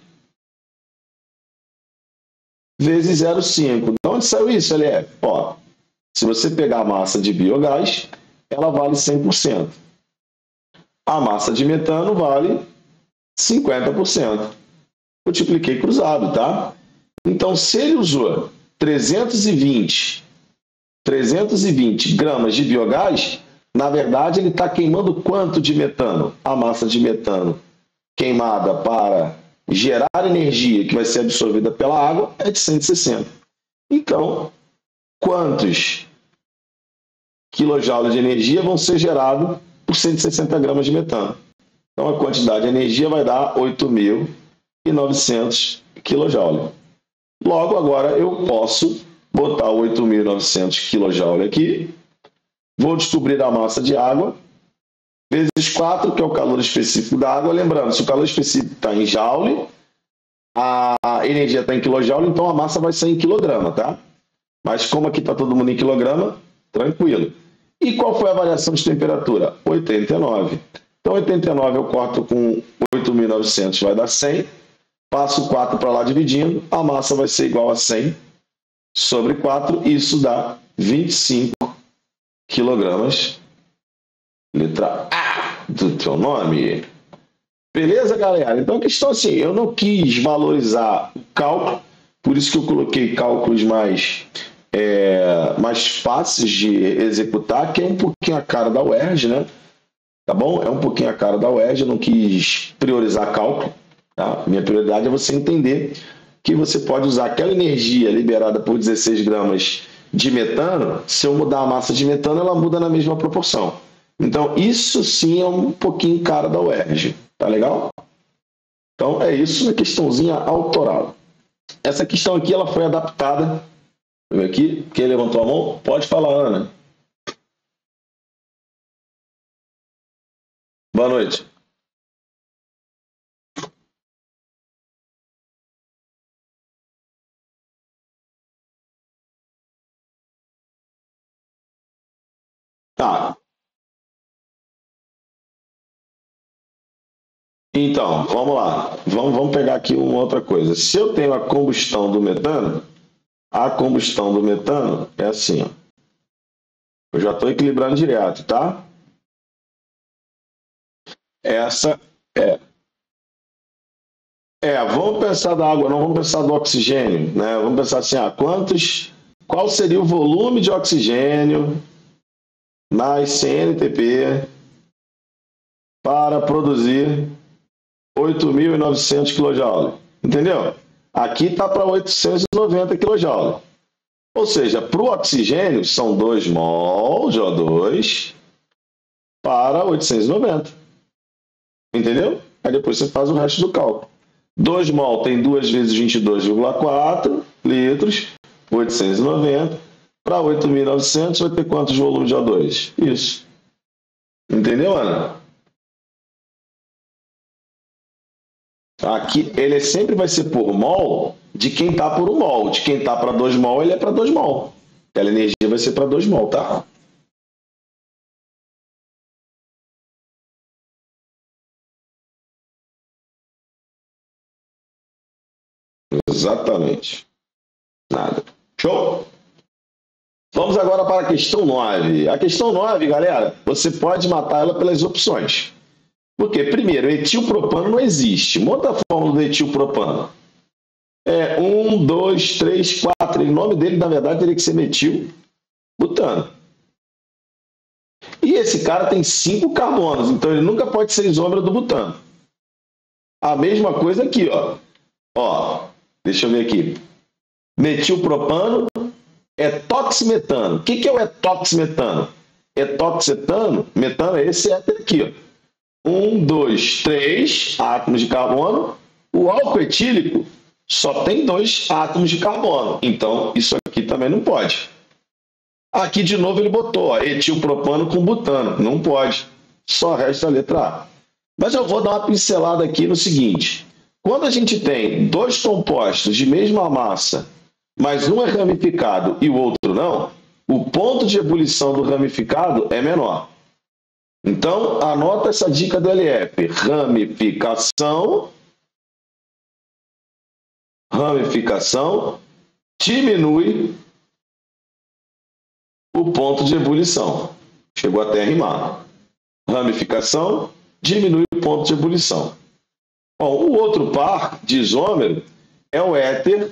vezes 0,5. De onde saiu isso, LF? Ó, se você pegar a massa de biogás, ela vale 100%. A massa de metano vale 50%. Multipliquei cruzado, tá? Então, se ele usou 320 gramas de biogás, na verdade, ele está queimando quanto de metano? A massa de metano queimada para gerar energia que vai ser absorvida pela água é de 160. Então, quantos quilojoules de energia vão ser gerados por 160 gramas de metano? Então, a quantidade de energia vai dar 8.900 kJ. Logo, agora eu posso botar 8.900 kJ aqui, vou descobrir a massa de água, vezes 4, que é o calor específico da água. Lembrando, se o calor específico está em joule, a energia está em quilojoule, então a massa vai ser em quilograma, tá? Mas como aqui está todo mundo em quilograma, tranquilo. E qual foi a variação de temperatura? 89. Então, 89 eu corto com 8.900, vai dar 100. Passo 4 para lá dividindo, a massa vai ser igual a 100 sobre 4, isso dá 25 quilogramas. Letra A do teu nome. Beleza, galera? Então a questão assim, eu não quis valorizar o cálculo, por isso que eu coloquei cálculos mais fáceis de executar, que é um pouquinho a cara da UERJ, né? Tá bom? É um pouquinho a cara da UERJ, eu não quis priorizar cálculo. Tá? Minha prioridade é você entender que você pode usar aquela energia liberada por 16 gramas de metano, se eu mudar a massa de metano, ela muda na mesma proporção. Então, isso sim é um pouquinho cara da UERJ. Tá legal? Então, é isso na questãozinha autoral. Essa questão aqui, ela foi adaptada. Aqui, quem levantou a mão? Pode falar, Ana. Boa noite. Tá. Então, vamos lá. Vamos pegar aqui uma outra coisa. Se eu tenho a combustão do metano, a combustão do metano é assim, ó. Eu já estou equilibrando direto, tá? Essa é. Vamos pensar da água, não vamos pensar do oxigênio, né? Vamos pensar assim, qual seria o volume de oxigênio nas CNTP para produzir 8.900 kJ. Entendeu? Aqui está para 890 kJ. Ou seja, para o oxigênio são 2 mol de O2 para 890. Entendeu? Aí depois você faz o resto do cálculo. 2 mol tem 2 vezes 22,4 litros, 890. Para 8.900 vai ter quantos volumes de O2? Isso. Entendeu, Ana? Aqui ele sempre vai ser por mol de quem está por 1 mol. De quem está para 2 mol, ele é para 2 mol. Aquela energia vai ser para 2 mol, tá? Exatamente. Nada. Show? Vamos agora para a questão 9. A questão 9, galera, você pode matar ela pelas opções. Porque, primeiro, etilpropano não existe. Monta a fórmula do etilpropano. É 1, 2, 3, 4. O nome dele, na verdade, teria que ser metilbutano. E esse cara tem 5 carbonos, então ele nunca pode ser isômero do butano. A mesma coisa aqui, ó. Ó, deixa eu ver aqui. Metilpropano, etoximetano. O que é o etoximetano? Etoxetano, metano é esse éter aqui, ó. 1, 2, 3 átomos de carbono. O álcool etílico só tem 2 átomos de carbono. Então, isso aqui também não pode. Aqui, de novo, ele botou ó, etilpropano com butano. Não pode. Só resta a letra A. Mas eu vou dar uma pincelada aqui no seguinte. Quando a gente tem 2 compostos de mesma massa, mas um é ramificado e o outro não, o ponto de ebulição do ramificado é menor. Então, anota essa dica do LF. Ramificação diminui o ponto de ebulição. Chegou até a rimar. Ramificação diminui o ponto de ebulição. Bom, o outro par de isômero é o éter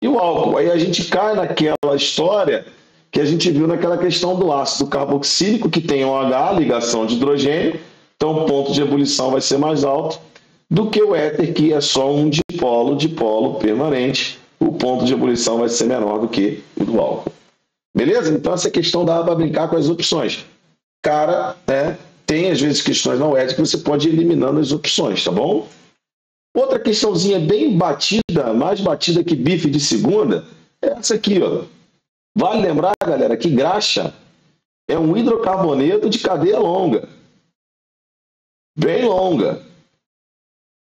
e o álcool. Aí a gente cai naquela história que a gente viu naquela questão do ácido carboxílico, que tem OH, ligação de hidrogênio, então o ponto de ebulição vai ser mais alto do que o éter, que é só um dipolo permanente. O ponto de ebulição vai ser menor do que o do álcool. Beleza? Então essa questão dá para brincar com as opções. Cara, né, tem às vezes questões na UED que você pode ir eliminando as opções, tá bom? Outra questãozinha bem batida, mais batida que bife de segunda, é essa aqui, ó. Vale lembrar, galera, que graxa é um hidrocarboneto de cadeia longa. Bem longa.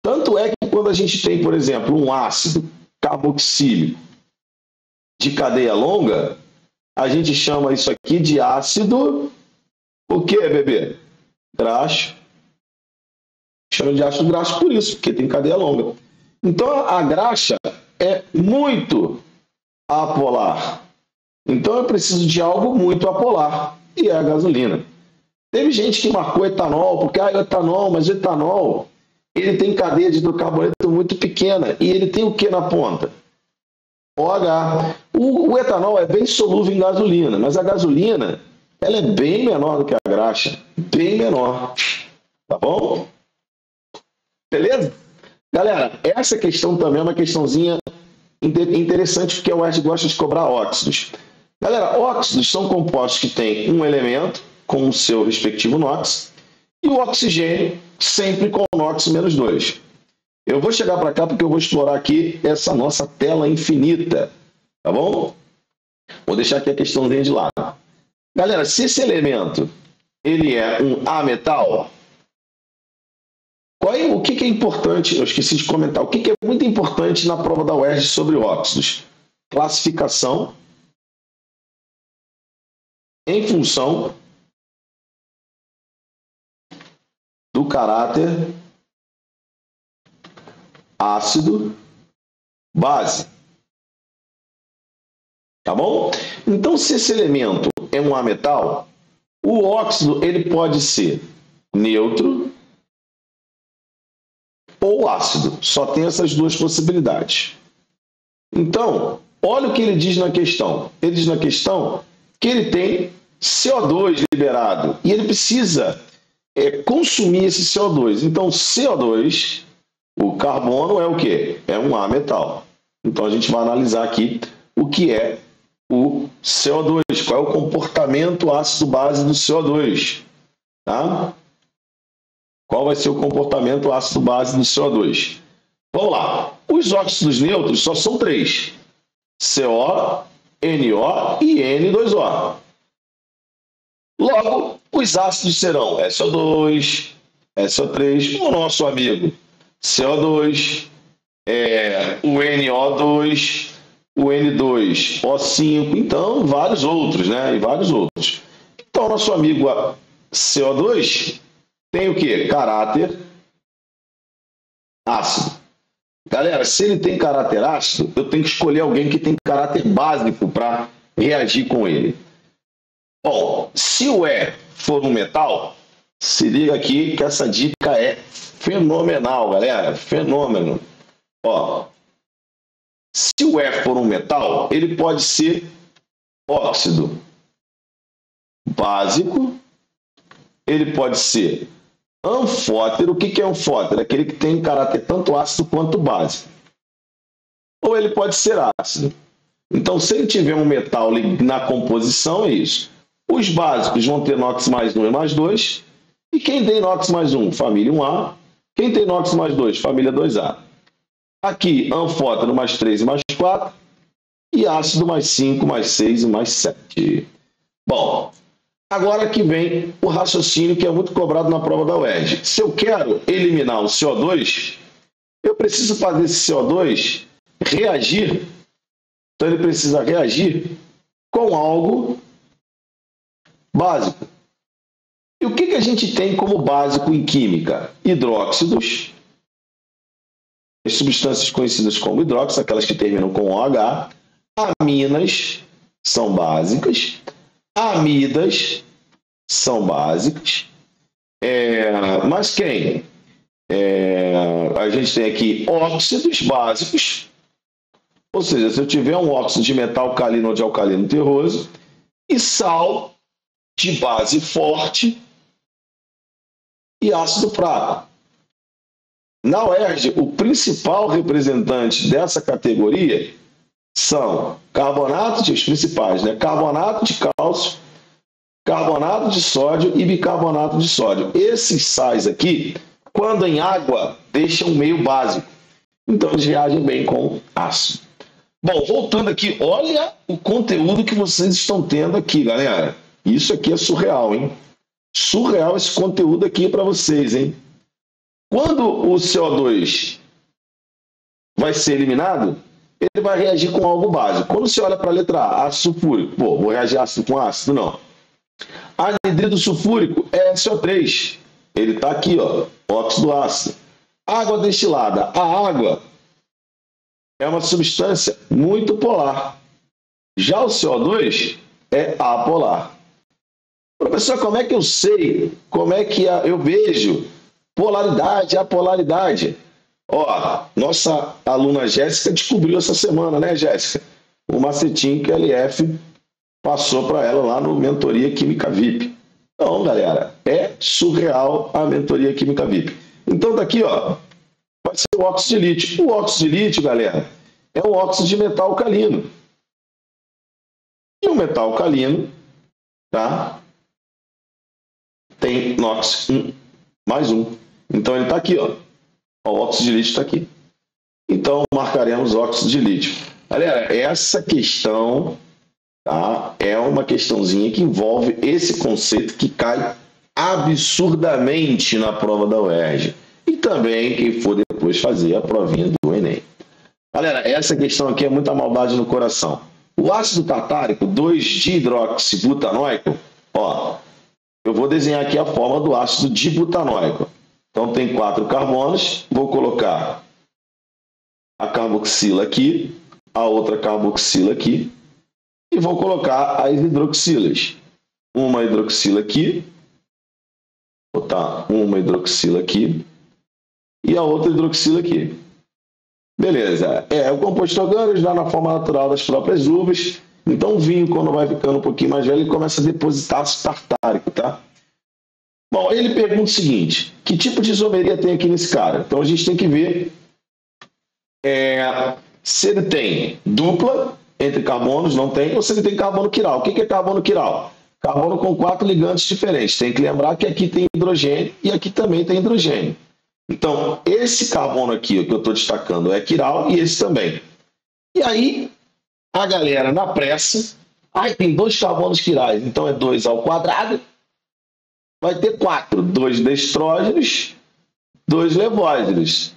Tanto é que quando a gente tem, por exemplo, um ácido carboxílico de cadeia longa, a gente chama isso aqui de ácido... O que, bebê? Graxo. Chama de ácido graxo por isso, porque tem cadeia longa. Então, a graxa é muito apolar. Então, eu preciso de algo muito apolar, e é a gasolina. Teve gente que marcou etanol, porque o etanol, mas o etanol, ele tem cadeia de hidrocarboneto muito pequena, e ele tem o que na ponta? OH. O etanol é bem solúvel em gasolina, mas a gasolina, ela é bem menor do que a graxa, bem menor. Tá bom? Beleza? Galera, essa questão também é uma questãozinha interessante, porque a UERJ gosta de cobrar óxidos. Galera, óxidos são compostos que têm um elemento com o seu respectivo NOx e o oxigênio sempre com o NOx menos 2. Eu vou chegar para cá porque eu vou explorar aqui essa nossa tela infinita, tá bom? Vou deixar aqui a questãozinha de lado. Galera, se esse elemento ele é um ametal, o que é importante? Eu esqueci de comentar. O que é muito importante na prova da UERJ sobre óxidos? Classificação em função do caráter ácido base. Tá bom? Então, se esse elemento é um ametal, o óxido ele pode ser neutro ou ácido. Só tem essas duas possibilidades. Então, olha o que ele diz na questão. Ele diz na questão que ele tem CO2 liberado e ele precisa consumir esse CO2. Então, CO2, o carbono é o quê? É um ametal. Então, a gente vai analisar aqui o que é o CO2. Qual é o comportamento ácido-base do CO2? Tá? Qual vai ser o comportamento ácido-base do CO2? Vamos lá. Os óxidos neutros só são 3. CO, NO e N2O. Logo, os ácidos serão SO2, SO3, o nosso amigo CO2, o NO2, o N2, O5, então vários outros, né? E vários outros. Então, nosso amigo CO2 tem o quê? Caráter ácido. Galera, se ele tem caráter ácido, eu tenho que escolher alguém que tem caráter básico para reagir com ele. Bom, se o E for um metal, se liga aqui que essa dica é fenomenal, galera. Fenômeno. Ó, se o E for um metal, ele pode ser óxido básico, ele pode ser anfótero. O que é anfótero? É aquele que tem caráter tanto ácido quanto básico. Ou ele pode ser ácido. Então, se ele tiver um metal na composição, é isso. Os básicos vão ter NOx mais 1 e mais 2. E quem tem NOx mais 1? Família 1A. Quem tem NOx mais 2? Família 2A. Aqui, anfótero mais 3 e mais 4. E ácido mais 5, mais 6 e mais 7. Bom, agora que vem o raciocínio que é muito cobrado na prova da UERJ. Se eu quero eliminar o CO2, eu preciso fazer esse CO2 reagir. Então, ele precisa reagir com algo básico. E o que a gente tem como básico em química? Hidróxidos, as substâncias conhecidas como hidróxidos, aquelas que terminam com OH, aminas são básicas, amidas são básicas, mas quem? A gente tem aqui óxidos básicos, ou seja, se eu tiver um óxido de metal alcalino ou de alcalino terroso, e sal de base forte e ácido fraco. Na UERJ, o principal representante dessa categoria são carbonatos, os principais, né? Carbonato de cálcio, carbonato de sódio e bicarbonato de sódio. Esses sais aqui, quando em água, deixam meio básico. Então, eles reagem bem com ácido. Bom, voltando aqui, olha o conteúdo que vocês estão tendo aqui, galera. Isso aqui é surreal, hein? Surreal esse conteúdo aqui para vocês, hein? Quando o CO2 vai ser eliminado, ele vai reagir com algo básico. Quando você olha para a letra A, ácido sulfúrico, pô, vou reagir ácido com ácido? Não. Anidrido sulfúrico é SO3. Ele está aqui, ó, óxido ácido. Água destilada. A água é uma substância muito polar. Já o CO2 é apolar. Professor, como é que eu sei? Como é que eu vejo polaridade, apolaridade? Ó, nossa aluna Jéssica descobriu essa semana, né, Jéssica? O macetinho que a LF passou para ela lá no Mentoria Química VIP. Então, galera, é surreal a Mentoria Química VIP. Então, daqui, ó, vai ser o óxido de lítio. O óxido de lítio, galera, é um óxido de metal alcalino. E o metal alcalino, tá? Tem NOx 1 mais 1. Então, ele está aqui, ó. O óxido de lítio está aqui. Então, marcaremos óxido de lítio. Galera, essa questão, tá, é uma questãozinha que envolve esse conceito que cai absurdamente na prova da UERJ. E também quem for depois fazer a provinha do Enem. Galera, essa questão aqui é muita maldade no coração. O ácido tartárico, 2-dihidroxibutanoico, ó, eu vou desenhar aqui a forma do ácido dibutanoico. Então, tem 4 carbonos. Vou colocar a carboxila aqui, a outra carboxila aqui, e vou colocar as hidroxilas. Uma hidroxila aqui, vou botar uma hidroxila aqui, e a outra hidroxila aqui. Beleza. O composto orgânico dá na forma natural das próprias uvas. Então, o vinho, quando vai ficando um pouquinho mais velho, ele começa a depositar ácido tartárico, tá? Bom, ele pergunta o seguinte: que tipo de isomeria tem aqui nesse cara? Então, a gente tem que ver se ele tem dupla entre carbonos, não tem, ou se ele tem carbono quiral. O que é carbono quiral? Carbono com 4 ligantes diferentes. Tem que lembrar que aqui tem hidrogênio e aqui também tem hidrogênio. Então, esse carbono aqui, o que eu estou destacando, é quiral e esse também. E aí, a galera na pressa, tem 2 carbonos quirais, então é 2 ao quadrado, vai ter 4, 2 destrógenos, 2 levógenos.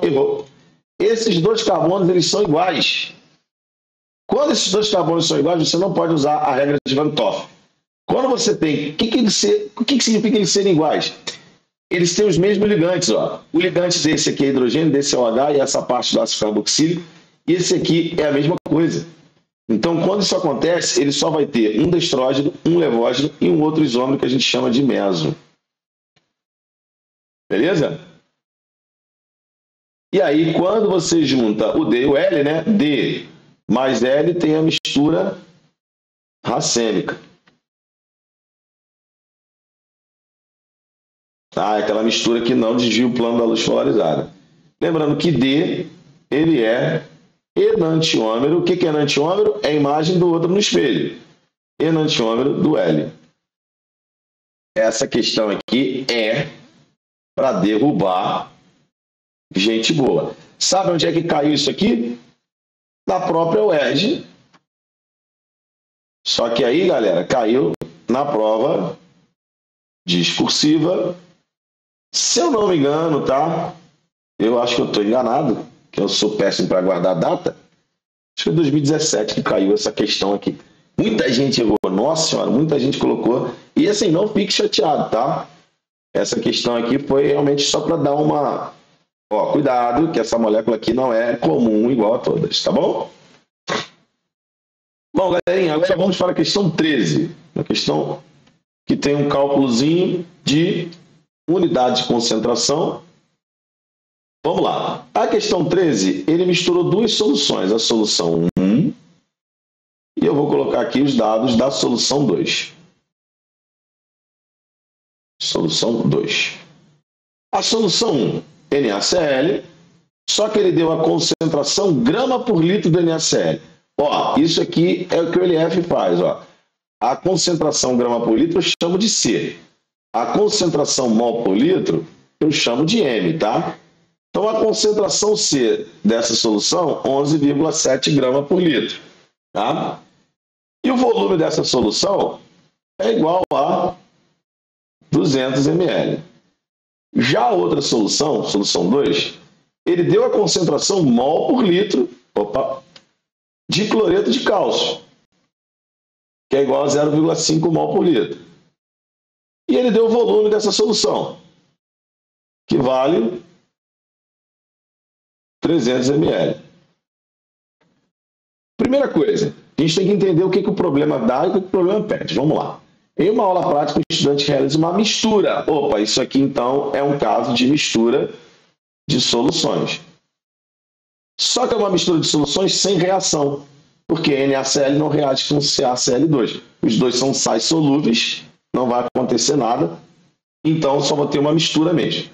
Errou. Esses 2 carbonos, eles são iguais. Quando esses 2 carbonos são iguais, você não pode usar a regra de Van 't Hoff. Quando você tem... O que significa eles serem iguais? Eles têm os mesmos ligantes. Ó. O ligante desse aqui é hidrogênio, desse é o H, e essa parte do ácido carboxílico. E esse aqui é a mesma coisa. Então, quando isso acontece, ele só vai ter um destrógeno, um levógeno e um outro isômero que a gente chama de meso. Beleza? E aí, quando você junta o D e o L, né? D mais L tem a mistura racêmica. É aquela mistura que não desvia o plano da luz polarizada. Lembrando que D, ele é enantiômero. O que é enantiômero? É a imagem do outro no espelho. Enantiômero do L. Essa questão aqui é para derrubar gente boa. Sabe onde é que caiu isso aqui? Na própria UERJ. Só que aí, galera, caiu na prova discursiva. Se eu não me engano, tá? Eu acho que eu estou enganado, que eu sou péssimo para guardar data. Acho que é 2017 que caiu essa questão aqui. Muita gente errou. Nossa senhora, muita gente colocou. E assim, não fique chateado, tá? Essa questão aqui foi realmente só para dar uma... cuidado, que essa molécula aqui não é comum igual a todas, tá bom? Bom, galerinha, agora vamos para a questão 13. Uma questão que tem um cálculozinho de unidade de concentração. Vamos lá. A questão 13, ele misturou 2 soluções. A solução 1 e eu vou colocar aqui os dados da solução 2. Solução 2. A solução 1, NaCl, só que ele deu a concentração grama por litro do NaCl. Isso aqui é o que o LF faz. A concentração grama por litro eu chamo de C. A concentração mol por litro eu chamo de M, tá? Então, a concentração C dessa solução, 11,7 gramas por litro. Tá? E o volume dessa solução é igual a 200 ml. Já a outra solução, solução 2, ele deu a concentração mol por litro de cloreto de cálcio, que é igual a 0,5 mol por litro. E ele deu o volume dessa solução, que vale 300 ml. Primeira coisa, a gente tem que entender o que o problema dá e o que o problema pede. Vamos lá. Em uma aula prática, o estudante realiza uma mistura. Isso aqui então é um caso de mistura de soluções. Só que é uma mistura de soluções sem reação, porque NaCl não reage com CaCl2. Os dois são sais solúveis, não vai acontecer nada, então só vou ter uma mistura mesmo.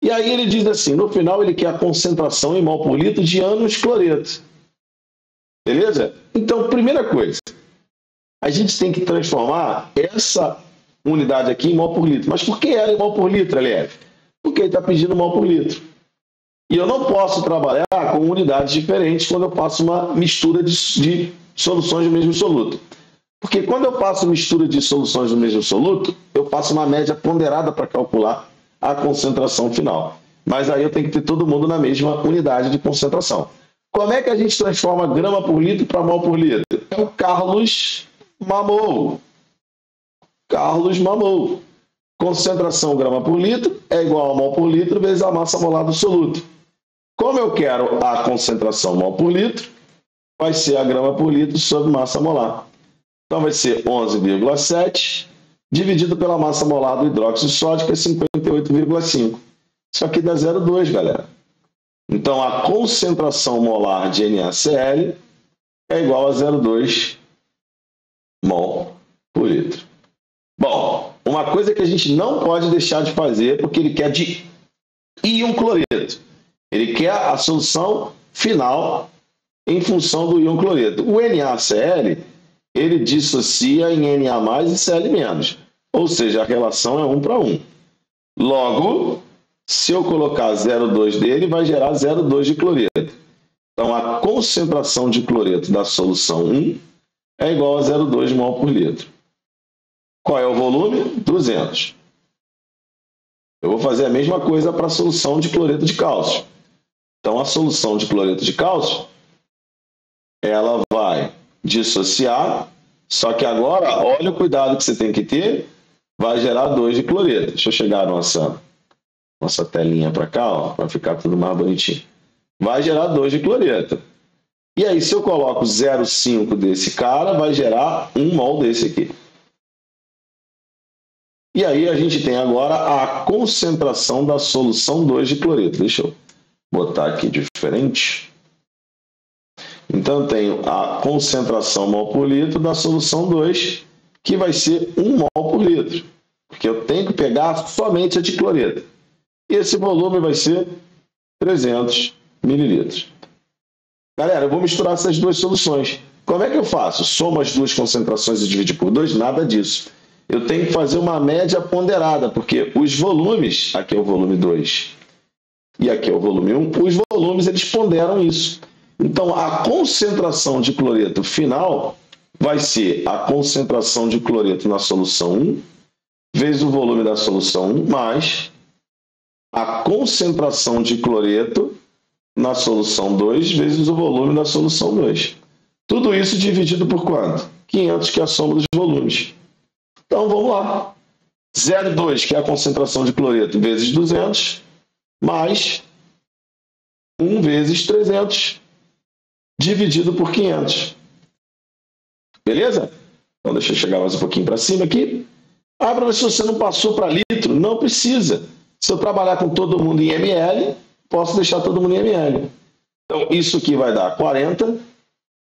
E aí ele diz assim, no final ele quer a concentração em mol por litro de ânions cloreto. Beleza? Então, primeira coisa, a gente tem que transformar essa unidade aqui em mol por litro. Mas por que ela em mol por litro, LF? Porque ele está pedindo mol por litro. E eu não posso trabalhar com unidades diferentes quando eu faço uma mistura de soluções do mesmo soluto. Porque quando eu faço mistura de soluções do mesmo soluto, eu faço uma média ponderada para calcular a concentração final. Mas aí eu tenho que ter todo mundo na mesma unidade de concentração. Como é que a gente transforma grama por litro para mol por litro? É o Carlos mamou. Carlos mamou. Concentração grama por litro é igual a mol por litro vezes a massa molar do soluto. Como eu quero a concentração mol por litro, vai ser a grama por litro sobre massa molar. Então vai ser 11,7 dividido pela massa molar do hidróxido sódico, é 58,5. Isso aqui dá 0,2, galera. Então a concentração molar de NaCl é igual a 0,2 mol por litro. Bom, uma coisa que a gente não pode deixar de fazer, porque ele quer de íon cloreto. Ele quer a solução final em função do íon cloreto. O NaCl, ele dissocia em Na+ e Cl-, ou seja, a relação é 1 para 1. Logo, se eu colocar 0,2 dele, vai gerar 0,2 de cloreto. Então, a concentração de cloreto da solução 1 é igual a 0,2 mol por litro. Qual é o volume? 200. Eu vou fazer a mesma coisa para a solução de cloreto de cálcio. Então, a solução de cloreto de cálcio, ela vai dissociar, só que agora, olha o cuidado que você tem que ter, vai gerar 2 de cloreto. Deixa eu chegar a nossa telinha para cá, para ficar tudo mais bonitinho. Vai gerar 2 de cloreto. E aí, se eu coloco 0,5 desse cara, vai gerar 1 mol desse aqui. E aí, a gente tem agora a concentração da solução 2 de cloreto. Deixa eu botar aqui diferente. Então, eu tenho a concentração mol por litro da solução 2, que vai ser 1 mol por litro. Porque eu tenho que pegar somente a de cloreto. E esse volume vai ser 300 mililitros. Galera, eu vou misturar essas duas soluções. Como é que eu faço? Soma as duas concentrações e divide por 2? Nada disso. Eu tenho que fazer uma média ponderada, porque os volumes, aqui é o volume 2 e aqui é o volume 1, os volumes eles ponderam isso. Então, a concentração de cloreto final vai ser a concentração de cloreto na solução 1 vezes o volume da solução 1 mais a concentração de cloreto na solução 2 vezes o volume da solução 2. Tudo isso dividido por quanto? 500, que é a soma dos volumes. Então, vamos lá. 0,2, que é a concentração de cloreto, vezes 200, mais 1 vezes 300, dividido por 500. Beleza? Então, deixa eu chegar mais um pouquinho para cima aqui. Ah, para ver se você não passou para litro. Não precisa. Se eu trabalhar com todo mundo em ml, posso deixar todo mundo em ml. Então, isso aqui vai dar 40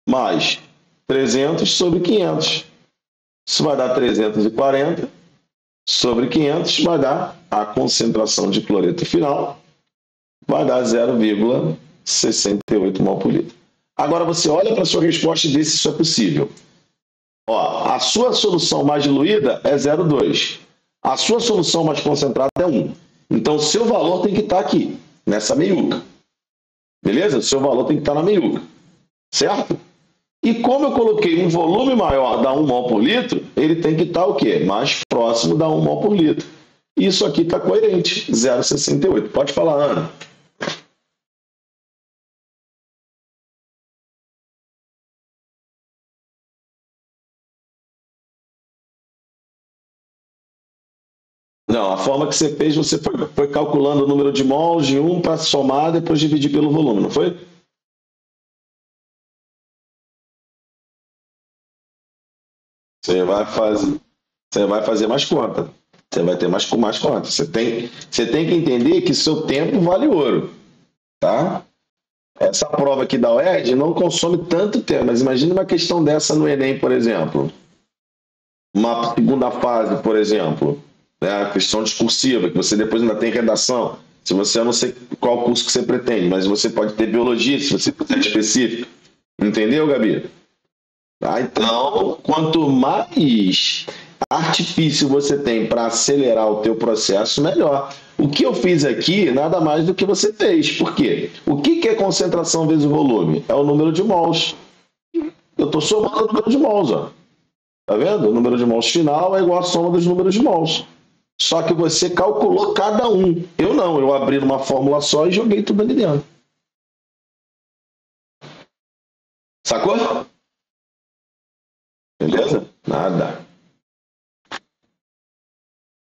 mais 300 sobre 500. Isso vai dar 340 sobre 500, vai dar a concentração de cloreto final, vai dar 0,68 mol por litro. Agora você olha para a sua resposta e vê se isso é possível. Ó, a sua solução mais diluída é 0,2. A sua solução mais concentrada é 1. Então, o seu valor tem que estar aqui, nessa meiuca. Beleza? O seu valor tem que estar na meiuca. Certo? E como eu coloquei um volume maior da 1 mol por litro, ele tem que estar o quê? Mais próximo da 1 mol por litro. Isso aqui está coerente, 0,68. Pode falar, Ana. Não, a forma que você fez, você foi calculando o número de mols de 1 para somar, depois dividir pelo volume, não foi? Você vai fazer mais conta. Você vai ter mais conta. Você tem que entender que seu tempo vale ouro. Tá? Essa prova aqui da UERJ não consome tanto tempo, mas imagine uma questão dessa no Enem, por exemplo. Uma segunda fase, por exemplo. Né? A questão discursiva, que você depois ainda tem redação. Se você, eu não sei qual curso que você pretende, mas você pode ter biologia, se você quiser específico. Entendeu, Gabi? Tá? Então, quanto mais artifício você tem para acelerar o teu processo, melhor. O que eu fiz aqui, nada mais do que você fez. Por quê? O que é concentração vezes volume? É o número de mols. Eu estou somando o número de mols. Ó. Tá vendo? O número de mols final é igual à soma dos números de mols. Só que você calculou cada um. Eu não, eu abri numa fórmula só e joguei tudo ali dentro. Sacou? Beleza? Nada.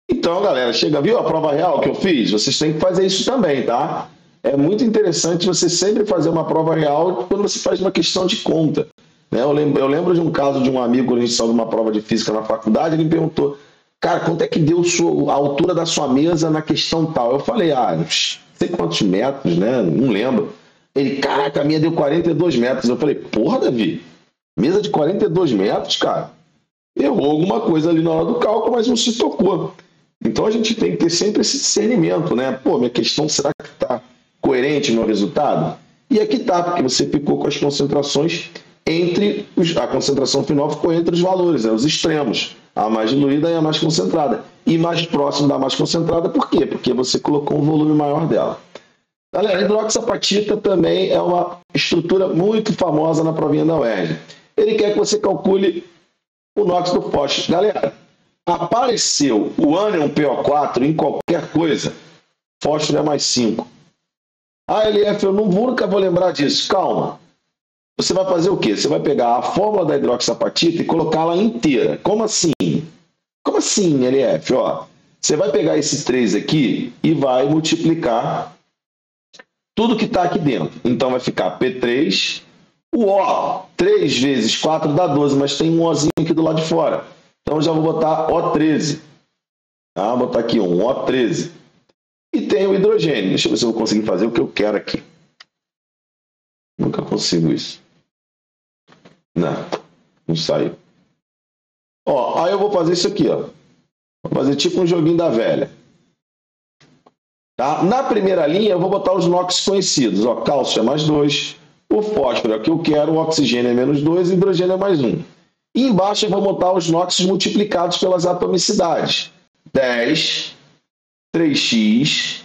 Então, galera, viu a prova real que eu fiz? Vocês têm que fazer isso também, tá? É muito interessante você sempre fazer uma prova real quando você faz uma questão de conta. Né? Eu lembro de um caso de um amigo, quando a gente saiu de uma prova de física na faculdade, ele me perguntou, cara, quanto é que deu a altura da sua mesa na questão tal? Eu falei, não sei quantos metros, né? Não lembro. Ele, caraca, a minha deu 42 metros. Eu falei, porra, Davi, mesa de 42 metros, cara? Errou alguma coisa ali na hora do cálculo, mas não se tocou. Então a gente tem que ter sempre esse discernimento, né? Pô, minha questão, será que está coerente no resultado? E aqui tá, porque você ficou com as concentrações a concentração final ficou entre os valores, os extremos, a mais diluída e a mais concentrada. E mais próximo da mais concentrada, por quê? Porque você colocou um volume maior dela. Galera, a hidroxapatita também é uma estrutura muito famosa na provinha da UERJ. Ele quer que você calcule o NOx do fósforo. Galera, apareceu o ânion PO4 em qualquer coisa, fósforo é mais 5. Ah, LF, eu nunca vou lembrar disso. Calma. Você vai fazer o quê? Você vai pegar a fórmula da hidroxapatita e colocá-la inteira. Como assim? Como assim, LF? Ó, você vai pegar esse 3 aqui e vai multiplicar tudo que está aqui dentro. Então vai ficar P3, o O, 3 vezes 4 dá 12, mas tem um Ozinho aqui do lado de fora. Então eu já vou botar O13. Tá? Vou botar aqui um O13. E tem o hidrogênio. Deixa eu ver se eu vou conseguir fazer o que eu quero aqui. Nunca consigo isso. Não saiu. Ó, aí eu vou fazer isso aqui, ó. Vou fazer tipo um joguinho da velha. Tá? Na primeira linha eu vou botar os NOx conhecidos. Ó, cálcio é mais 2, o fósforo é o que eu quero, o oxigênio é menos 2 e o hidrogênio é mais 1. E embaixo eu vou botar os NOx multiplicados pelas atomicidades. 10, 3x,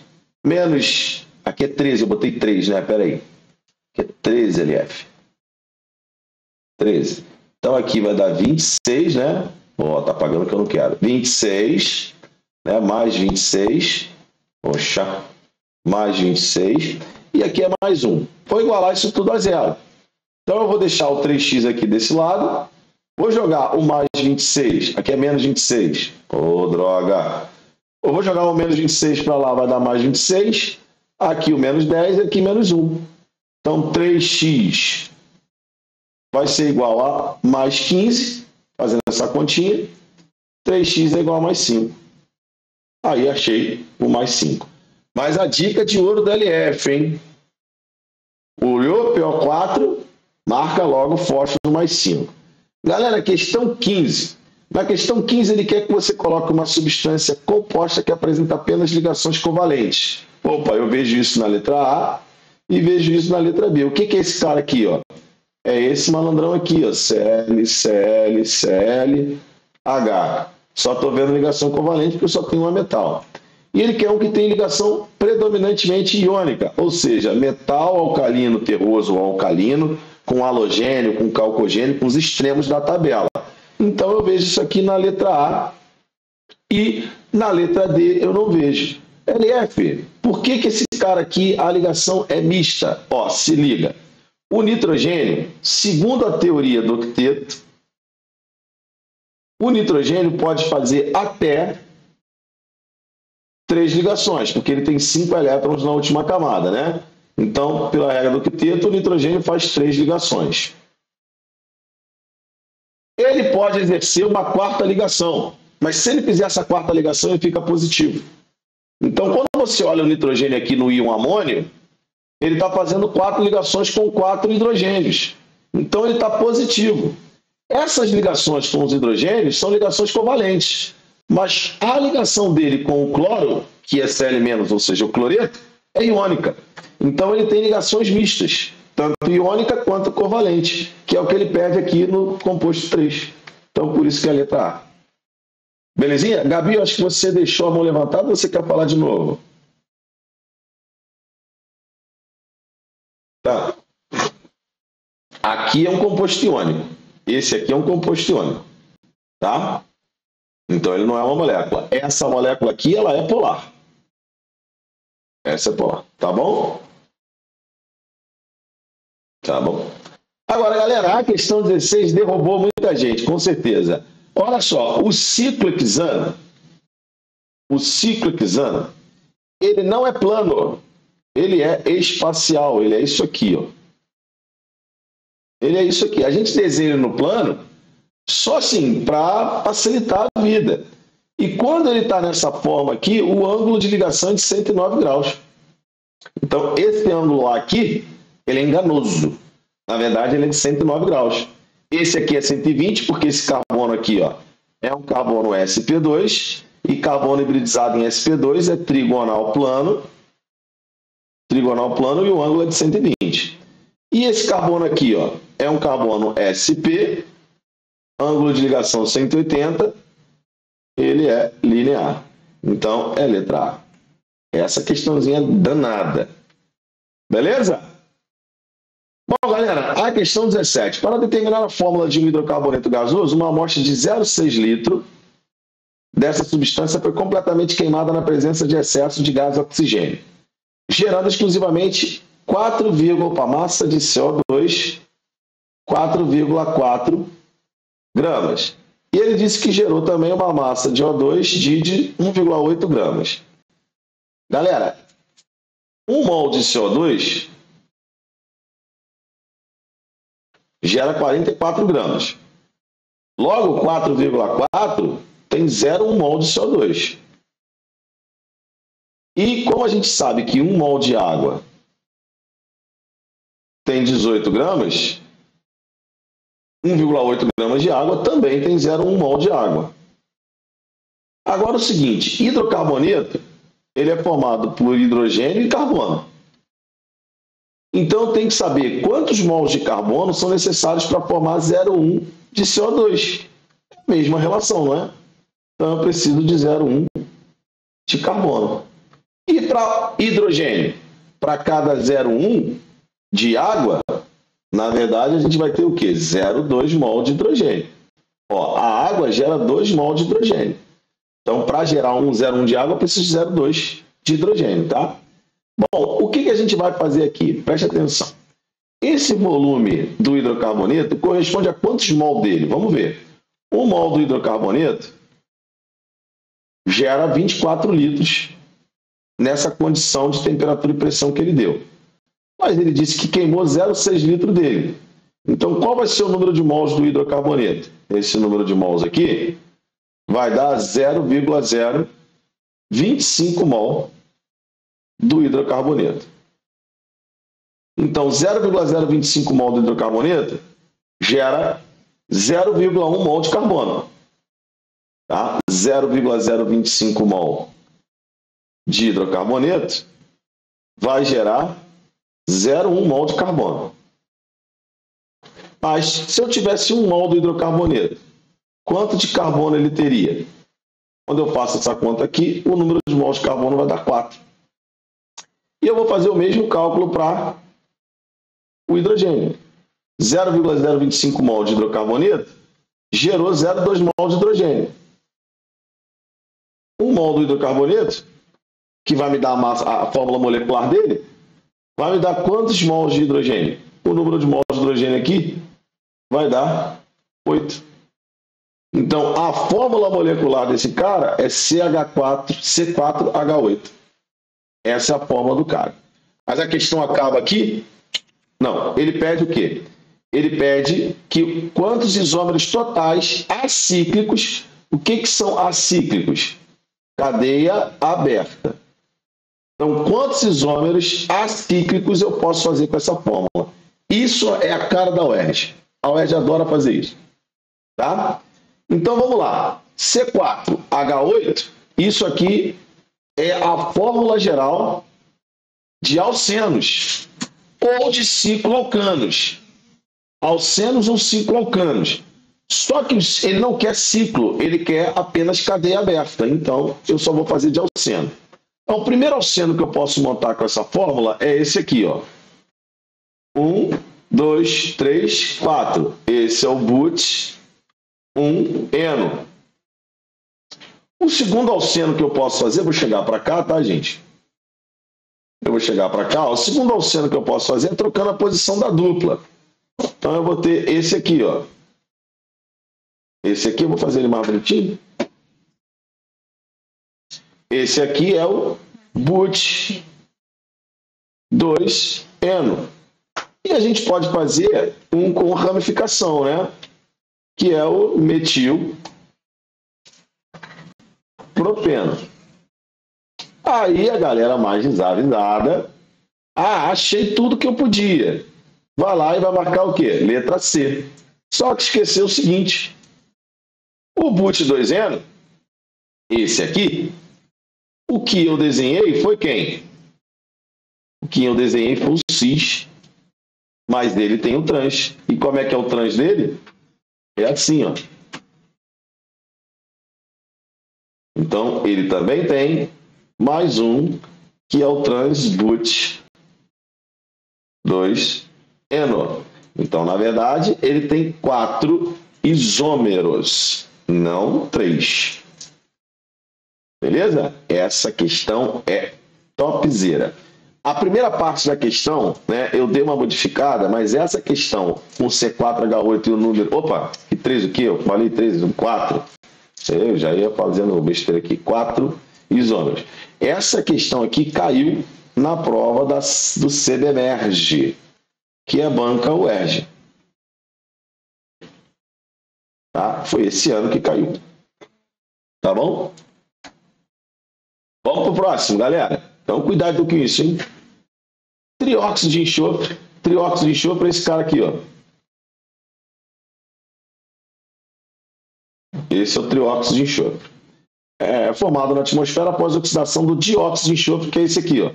menos... Aqui é 13, eu botei 3, né? Pera aí. Aqui é 13, LF. 13. Então aqui vai dar 26, né? Ó, tá pagando que eu não quero. 26, né? Mais 26. Poxa. Mais 26. E aqui é mais 1. Vou igualar isso tudo a zero. Então eu vou deixar o 3x aqui desse lado. Vou jogar o mais 26. Aqui é menos 26. Ô, droga. Eu vou jogar o menos 26 para lá, vai dar mais 26. Aqui o menos 10 e aqui menos 1. Então 3x vai ser igual a mais 15, fazendo essa continha. 3x é igual a mais 5. Aí achei o mais 5. Mas a dica de ouro da LF, hein? Olhou PO4, marca logo fósforo mais 5. Galera, questão 15. Na questão 15, ele quer que você coloque uma substância composta que apresenta apenas ligações covalentes. Opa, eu vejo isso na letra A e vejo isso na letra B. O que é esse cara aqui, ó? É esse malandrão aqui, ó. Cl, Cl, Cl, H. Só estou vendo ligação covalente porque eu só tenho uma metal. E ele quer um que tem ligação predominantemente iônica, ou seja, metal alcalino terroso ou alcalino, com halogênio, com calcogênio, com os extremos da tabela. Então eu vejo isso aqui na letra A e na letra D eu não vejo. LF, por que esse cara aqui, a ligação é mista? Ó, se liga. O nitrogênio, segundo a teoria do octeto, o nitrogênio pode fazer até 3 ligações, porque ele tem 5 elétrons na última camada, né? Então, pela regra do octeto, o nitrogênio faz 3 ligações. Ele pode exercer uma quarta ligação, mas se ele fizer essa quarta ligação, ele fica positivo. Então, quando você olha o nitrogênio aqui no íon amônio, ele está fazendo 4 ligações com 4 hidrogênios. Então, ele está positivo. Essas ligações com os hidrogênios são ligações covalentes, mas a ligação dele com o cloro, que é Cl-, ou seja, o cloreto, é iônica. Então, ele tem ligações mistas, tanto iônica quanto covalente, que é o que ele pede aqui no composto 3. Então, por isso que é a letra A. Belezinha? Gabi, eu acho que você deixou a mão levantada ou você quer falar de novo? Tá. Aqui é um composto iônico. Esse aqui é um composto iônico. Tá? Então, ele não é uma molécula. Essa molécula aqui, ela é polar. Essa é polar. Tá bom? Tá bom. Agora, galera, a questão 16 derrubou muita gente, com certeza. Olha só, o ciclo hexano, ele não é plano, ele é espacial, ele é isso aqui, ó. Ele é isso aqui. A gente desenha no plano só assim, para facilitar a vida. E quando ele está nessa forma aqui, o ângulo de ligação é de 109 graus. Então, esse ângulo aqui, ele é enganoso. Na verdade, ele é de 109 graus. Esse aqui é 120, porque esse carbono aqui, ó, é um carbono sp2, e carbono hibridizado em sp2 é trigonal plano, trigonal plano e o ângulo é de 120. E esse carbono aqui, ó, é um carbono SP, ângulo de ligação 180, ele é linear. Então, é letra A. Essa questãozinha danada. Beleza? Bom, galera, a questão 17. Para determinar a fórmula de um hidrocarboneto gasoso, uma amostra de 0,6 litro dessa substância foi completamente queimada na presença de excesso de gás oxigênio, gerando exclusivamente 4, para massa de CO2, 4,4 gramas. E ele disse que gerou também uma massa de O2 de 1,8 gramas. Galera, 1 mol de CO2 gera 44 gramas. Logo, 4,4 tem 0,1 mol de CO2. E como a gente sabe que 1 mol de água tem 18 gramas, 1,8 gramas de água também tem 0,1 mol de água. Agora o seguinte, hidrocarboneto, ele é formado por hidrogênio e carbono. Então tem que saber quantos mols de carbono são necessários para formar 0,1 de CO2. Mesma relação, não é? Então eu preciso de 0,1 de carbono. E para hidrogênio? Para cada 0,1 de água, na verdade, a gente vai ter o quê? 0,2 mol de hidrogênio. Ó, a água gera 2 mol de hidrogênio. Então, para gerar um 0,1 de água, eu preciso de 0,2 de hidrogênio, tá? Bom, o que a gente vai fazer aqui? Preste atenção. Esse volume do hidrocarboneto corresponde a quantos mol dele? Vamos ver. 1 mol do hidrocarboneto gera 24 litros nessa condição de temperatura e pressão que ele deu. Mas ele disse que queimou 0,6 litro dele. Então, qual vai ser o número de mols do hidrocarboneto? Esse número de mols aqui vai dar 0,025 mol do hidrocarboneto. Então, 0,025 mol do hidrocarboneto gera 0,1 mol de carbono. Tá? 0,025 mol de hidrocarboneto vai gerar 0,1 mol de carbono. Mas, se eu tivesse 1 mol do hidrocarboneto, quanto de carbono ele teria? Quando eu faço essa conta aqui, o número de mols de carbono vai dar 4. E eu vou fazer o mesmo cálculo para o hidrogênio. 0,025 mol de hidrocarboneto gerou 0,2 mol de hidrogênio. 1 mol do hidrocarboneto, que vai me dar a fórmula molecular dele, vai me dar quantos mols de hidrogênio? O número de mols de hidrogênio aqui vai dar 8. Então, a fórmula molecular desse cara é C4H8. Essa é a fórmula do cara. Mas a questão acaba aqui? Não. Ele pede o quê? Ele pede que quantos isômeros totais acíclicos, o que são acíclicos? Cadeia aberta. Então, quantos isômeros acíclicos eu posso fazer com essa fórmula? Isso é a cara da UERJ. A UERJ adora fazer isso. Tá? Então, vamos lá. C4H8, isso aqui é a fórmula geral de alcenos ou de cicloalcanos. Alcenos ou cicloalcanos. Só que ele não quer ciclo, ele quer apenas cadeia aberta. Então, eu só vou fazer de alceno. Então, o primeiro alceno que eu posso montar com essa fórmula é esse aqui, ó. 1, 2, 3, 4. Esse é o but1-eno. O segundo alceno que eu posso fazer, eu vou chegar para cá, tá, gente? Eu vou chegar para cá. Ó. O segundo alceno que eu posso fazer é trocando a posição da dupla. Então, eu vou ter esse aqui, ó. Esse aqui eu vou fazer ele mais bonitinho. Esse aqui é o but2-eno. E a gente pode fazer um com ramificação, né? Que é o metil propeno. Aí a galera mais desavisada, achei tudo que eu podia. Vai lá e vai marcar o quê? Letra C. Só que esqueceu o seguinte. O but2-eno, esse aqui, o que eu desenhei foi quem? O que eu desenhei foi o cis, mas ele tem o trans. E como é que é o trans dele? É assim, ó. Então, ele também tem mais um, que é o trans but 2-eno. Então, na verdade, ele tem 4 isômeros, não 3. Beleza? Essa questão é topzera. A primeira parte da questão, né, eu dei uma modificada, mas essa questão com C4H8 e o número... Opa, que 3 o quê? Eu falei 3, 4. Eu já ia fazendo besteira aqui. 4 isômeros. Essa questão aqui caiu na prova do CBMERG, que é a banca UERJ. Tá? Foi esse ano que caiu. Tá bom? Vamos pro próximo, galera. Então, cuidado com isso, hein? Trióxido de enxofre. Trióxido de enxofre é esse cara aqui, ó. Esse é o trióxido de enxofre. É formado na atmosfera após a oxidação do dióxido de enxofre, que é esse aqui, ó.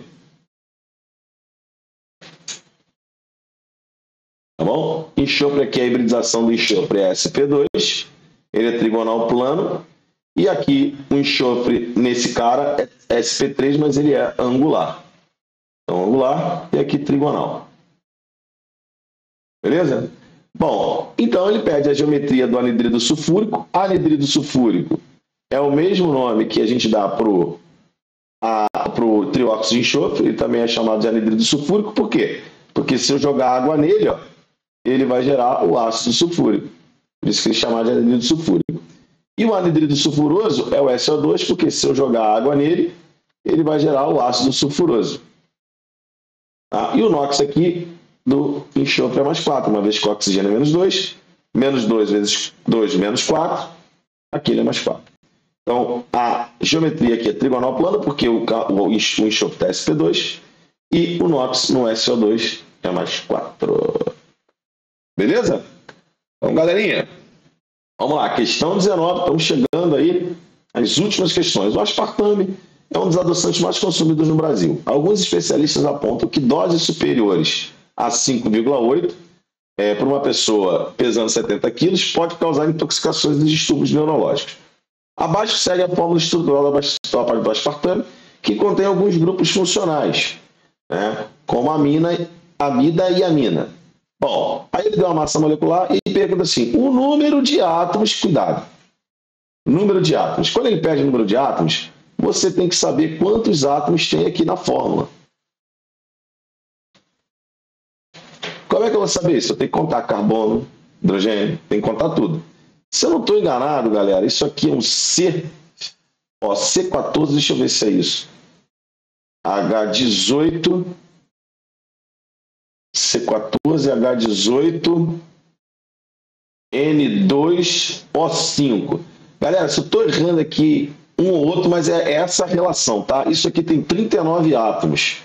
Tá bom? Enxofre aqui é a hibridização do enxofre é sp2. Ele é trigonal plano. E aqui o enxofre nesse cara é sp3, mas ele é angular. Então, angular e aqui trigonal. Beleza? Bom, então ele pede a geometria do anidrido sulfúrico. Anidrido sulfúrico é o mesmo nome que a gente dá para o trióxido de enxofre. Ele também é chamado de anidrido sulfúrico. Por quê? Porque se eu jogar água nele, ó, ele vai gerar o ácido sulfúrico. Por isso que ele é chamado de anidrido sulfúrico. E o anidrido sulfuroso é o SO2, porque se eu jogar água nele, ele vai gerar o ácido sulfuroso. Tá? E o NOx aqui do enxofre é mais 4, uma vez que o oxigênio é menos 2, menos 2 vezes 2 menos 4, aqui ele é mais 4. Então, a geometria aqui é trigonal plana, porque o enxofre está sp2, e o NOx no SO2 é mais 4. Beleza? Então, galerinha, vamos lá, questão 19, estamos chegando aí às últimas questões. O aspartame é um dos adoçantes mais consumidos no Brasil. Alguns especialistas apontam que doses superiores a 5,8 para uma pessoa pesando 70 quilos pode causar intoxicações e distúrbios neurológicos. Abaixo segue a fórmula estrutural do aspartame, que contém alguns grupos funcionais, né, como amida e amina. Bom, aí ele deu uma massa molecular e pergunta assim, o número de átomos, cuidado, número de átomos. Quando ele pede o número de átomos, você tem que saber quantos átomos tem aqui na fórmula. Como é que eu vou saber isso? Eu tenho que contar carbono, hidrogênio, tem que contar tudo. Se eu não estou enganado, galera, isso aqui é um C, ó, C14, deixa eu ver se é isso. H18, C14, H18, N2O5. Galera, se eu estou errando aqui um ou outro, mas é essa a relação, tá? Isso aqui tem 39 átomos.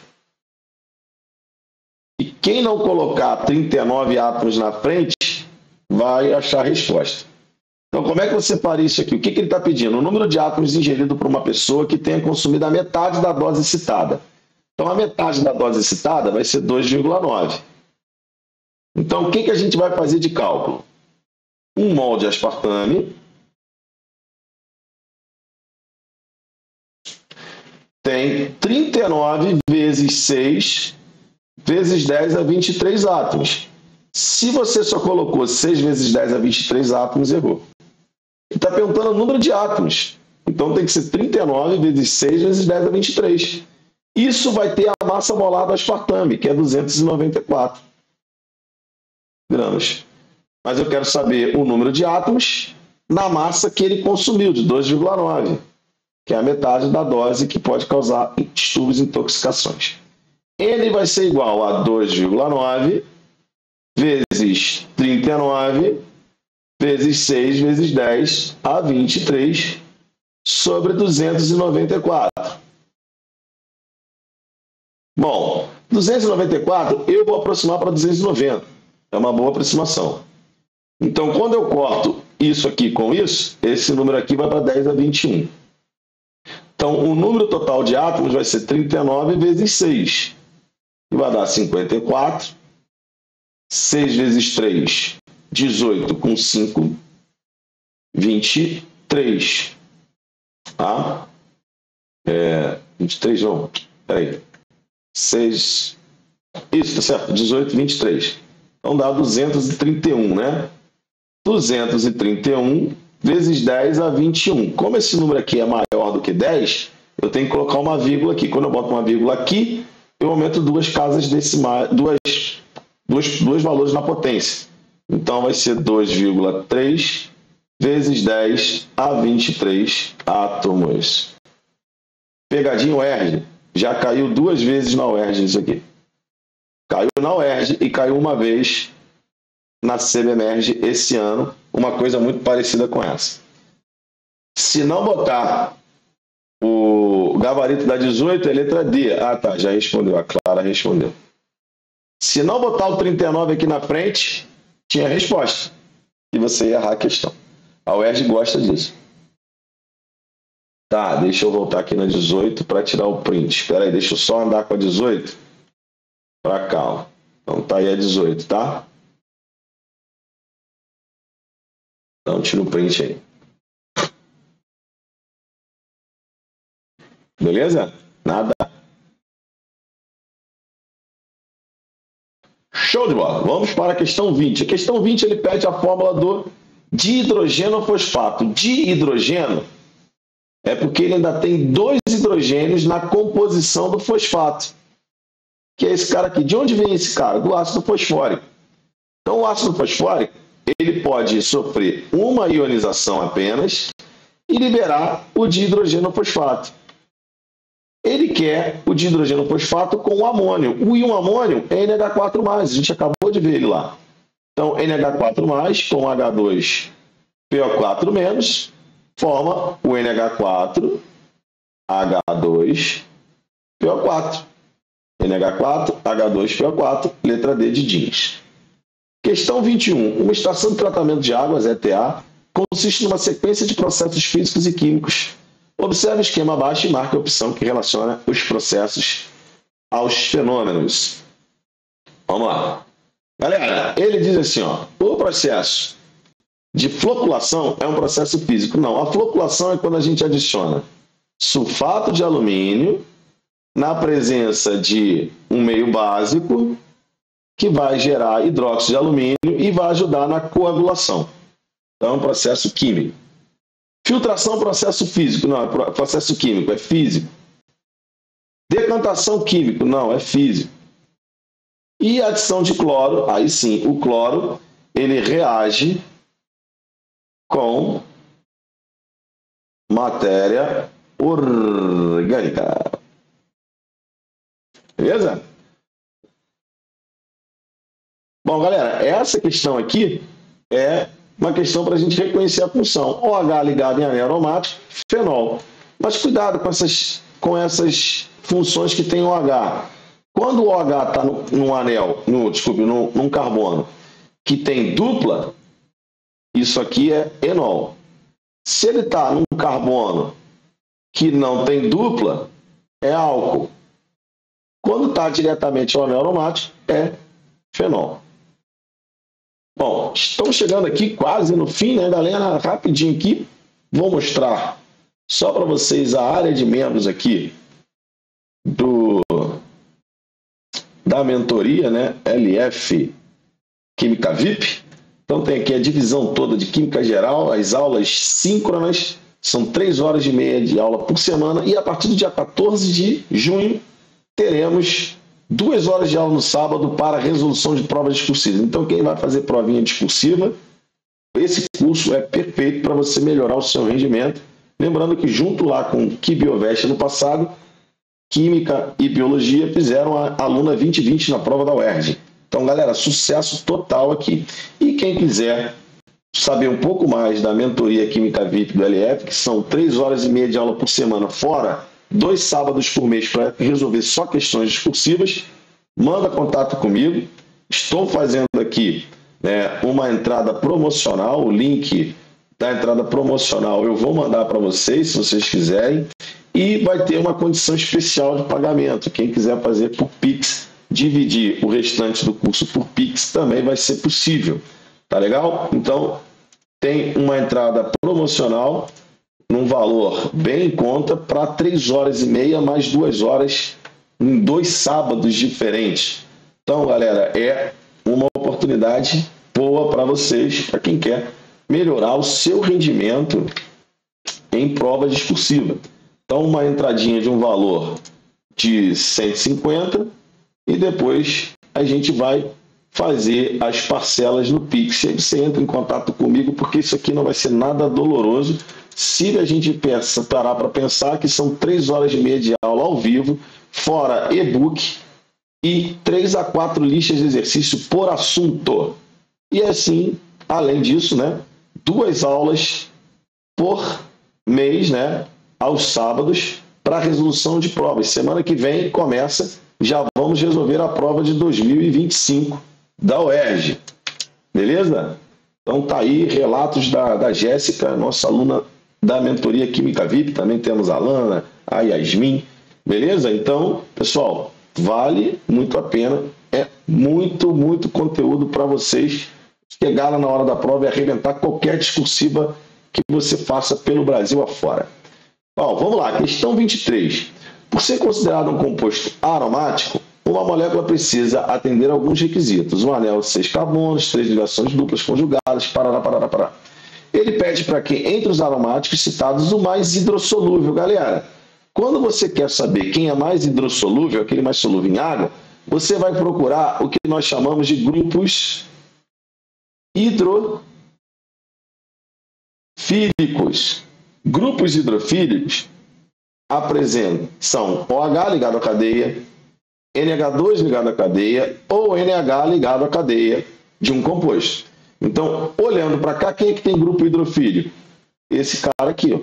E quem não colocar 39 átomos na frente vai achar a resposta. Então, como é que você faria isso aqui? O que ele está pedindo? O número de átomos ingerido por uma pessoa que tenha consumido a metade da dose citada. Então, a metade da dose citada vai ser 2,9. Então, o que a gente vai fazer de cálculo? 1 mol de aspartame tem 39 vezes 6 vezes 10 a 23 átomos. Se você só colocou 6 vezes 10 a 23 átomos, errou. Ele está perguntando o número de átomos. Então tem que ser 39 vezes 6 vezes 10 a 23. Isso vai ter a massa molar do aspartame, que é 294 gramas. Mas eu quero saber o número de átomos na massa que ele consumiu, de 2,9, que é a metade da dose que pode causar distúrbios e intoxicações. N vai ser igual a 2,9 vezes 39 vezes 6 vezes 10 a 23 sobre 294. Bom, 294 eu vou aproximar para 290. É uma boa aproximação. Então, quando eu corto isso aqui com isso, esse número aqui vai para 10 a 21. Então, o número total de átomos vai ser 39 vezes 6. que vai dar 54. 6 vezes 3, 18, com 5, 23. Tá? 23 não, peraí. 6, isso, tá certo, 18, 23. Então dá 231, né? 231 vezes 10 a 21. Como esse número aqui é maior do que 10, eu tenho que colocar uma vírgula aqui. Quando eu boto uma vírgula aqui, eu aumento duas casas decimais, dois valores na potência. Então vai ser 2,3 vezes 10 a 23 átomos. Pegadinho UERJ. Já caiu 2 vezes na UERJ isso aqui. Caiu na UERJ e caiu uma vez na CBMERJ esse ano. Uma coisa muito parecida com essa. Se não botar o gabarito da 18, é letra D. Ah, tá, já respondeu. A Clara respondeu. Se não botar o 39 aqui na frente, tinha resposta. E você ia errar a questão. A UERJ gosta disso. Tá, deixa eu voltar aqui na 18 para tirar o print. Espera aí, deixa eu só andar com a 18 para cá. Ó. Então tá aí a 18, tá? Então tira o print aí. Beleza? Nada. Show de bola. Vamos para a questão 20. A questão 20 ele pede a fórmula do dihidrogeno-fosfato. Dihidrogeno é porque ele ainda tem 2 hidrogênios na composição do fosfato. Que é esse cara aqui. De onde vem esse cara? Do ácido fosfórico. Então o ácido fosfórico ele pode sofrer uma ionização apenas e liberar o dihidrogeno-fosfato. Ele quer o dihidrogeno-fosfato com o amônio. O íon amônio é NH4+, a gente acabou de ver ele lá. Então, NH4+, com H2PO4-, forma o NH4, H2PO4. NH4, H2PO4, letra D de jeans. Questão 21. Uma estação de tratamento de águas, ETA, consiste numa sequência de processos físicos e químicos. Observe o esquema abaixo e marque a opção que relaciona os processos aos fenômenos. Vamos lá. Galera, ele diz assim, ó, o processo de floculação é um processo físico. Não, a floculação é quando a gente adiciona sulfato de alumínio na presença de um meio básico que vai gerar hidróxido de alumínio e vai ajudar na coagulação. Então, é um processo químico. Filtração, processo físico. Não, é processo químico, é físico. Decantação químico, não, é físico. E adição de cloro, aí sim, o cloro, ele reage com matéria orgânica. Beleza? Bom, galera, essa questão aqui é uma questão para a gente reconhecer a função. OH ligado em anel aromático, fenol. Mas cuidado com essas funções que tem OH. Quando o OH está num anel, num carbono que tem dupla, isso aqui é enol. Se ele está num carbono que não tem dupla, é álcool. Quando está diretamente ao anel aromático, é fenol. Bom, estamos chegando aqui quase no fim, né, galera? Rapidinho aqui, vou mostrar só para vocês a área de membros aqui da mentoria, né? LF Química VIP. Então tem aqui a divisão toda de Química Geral, as aulas síncronas, são 3 horas e meia de aula por semana e a partir do dia 14 de junho teremos 2 horas de aula no sábado para resolução de provas discursivas. Então, quem vai fazer provinha discursiva, esse curso é perfeito para você melhorar o seu rendimento. Lembrando que junto lá com o QBiovest no passado, Química e Biologia fizeram a aluna 2020 na prova da UERJ. Então, galera, sucesso total aqui. E quem quiser saber um pouco mais da mentoria Química VIP do LF, que são 3 horas e meia de aula por semana, fora 2 sábados por mês para resolver só questões discursivas, manda contato comigo. Estou fazendo aqui uma entrada promocional, o link da entrada promocional eu vou mandar para vocês, se vocês quiserem, e vai ter uma condição especial de pagamento. Quem quiser fazer por Pix, dividir o restante do curso por Pix também vai ser possível. Tá legal? Então, tem uma entrada promocional num valor bem em conta para 3 horas e meia mais 2 horas em 2 sábados diferentes. Então, galera, é uma oportunidade boa para vocês, para quem quer melhorar o seu rendimento em prova discursiva. Então, uma entradinha de um valor de 150 e depois a gente vai fazer as parcelas no Pix. Aí você entra em contato comigo, porque isso aqui não vai ser nada doloroso. Se a gente parar para pensar que são 3 horas e meia de aula ao vivo, fora e-book e 3 a 4 listas de exercício por assunto. E assim, além disso, né, 2 aulas por mês, né, aos sábados, para resolução de provas. Semana que vem começa, já vamos resolver a prova de 2025 da UERJ. Beleza? Então tá aí relatos da Jéssica, nossa aluna da mentoria Química VIP. Também temos a Lana, a Yasmin. Beleza? Então, pessoal, vale muito a pena. É muito, muito conteúdo para vocês chegar lá na hora da prova e arrebentar qualquer discursiva que você faça pelo Brasil afora. Bom, vamos lá, questão 23. Por ser considerado um composto aromático, uma molécula precisa atender a alguns requisitos. Um anel de 6 carbonos, 3 ligações duplas conjugadas, parará. Ele pede para que, entre os aromáticos citados, o mais hidrossolúvel. Galera, quando você quer saber quem é mais hidrossolúvel, aquele mais solúvel em água, você vai procurar o que nós chamamos de grupos hidrofílicos. Grupos hidrofílicos são OH ligado à cadeia, NH2 ligado à cadeia ou NH ligado à cadeia de um composto. Então, olhando para cá, quem é que tem grupo hidrofílico? Esse cara aqui, ó.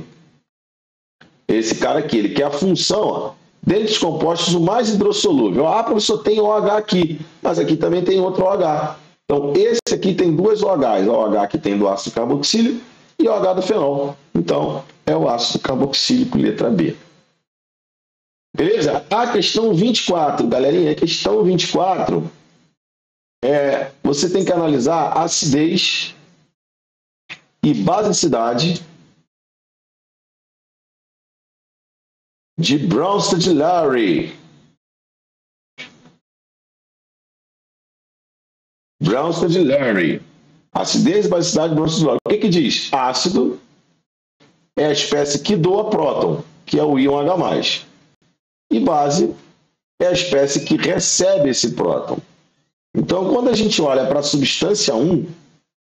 Esse cara aqui, ele quer a função, ó, dentre os compostos, o mais hidrossolúvel. Ah, professor, tem OH aqui, mas aqui também tem outro OH. Então, esse aqui tem 2 OHs. O OH que tem do ácido carboxílico e o OH do fenol. Então, é o ácido carboxílico, letra B. Beleza? A questão 24, galerinha, a questão 24 você tem que analisar a acidez e basicidade de Bronsted-Lowry. Bronsted-Lowry. Acidez e basicidade de Bronsted-Lowry. O que diz? Ácido é a espécie que doa próton, que é o íon H+. E base é a espécie que recebe esse próton. Então, quando a gente olha para a substância 1,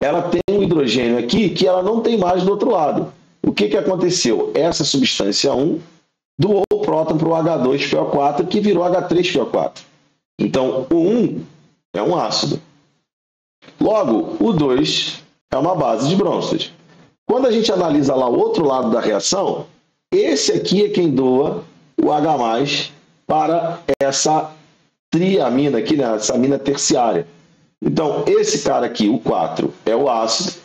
ela tem um hidrogênio aqui que ela não tem mais do outro lado. O que aconteceu? Essa substância 1 doou o próton para o H2PO4, que virou H3PO4. Então, o 1 é um ácido. Logo, o 2 é uma base de Bronsted. Quando a gente analisa lá o outro lado da reação, esse aqui é quem doa o H+, para essa triamina aqui, né? Essa amina terciária. Então, esse cara aqui, o 4, é o ácido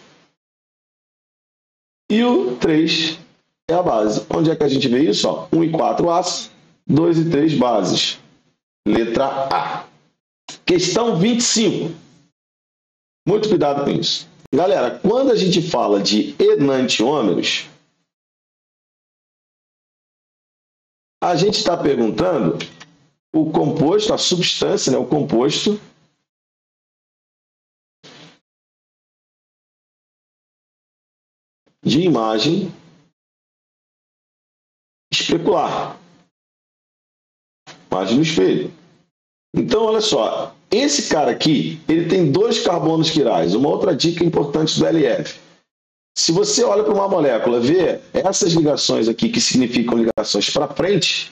e o 3 é a base. Onde é que a gente vê isso? Ó, 1 e 4 ácidos, 2 e 3 bases. Letra A. Questão 25. Muito cuidado com isso. Galera, quando a gente fala de enantiômeros, a gente está perguntando o composto, a substância, né, o composto de imagem especular. Imagem no espelho. Então, olha só, esse cara aqui, ele tem 2 carbonos quirais. Uma outra dica importante do LF. Se você olha para uma molécula, vê essas ligações aqui que significam ligações para frente,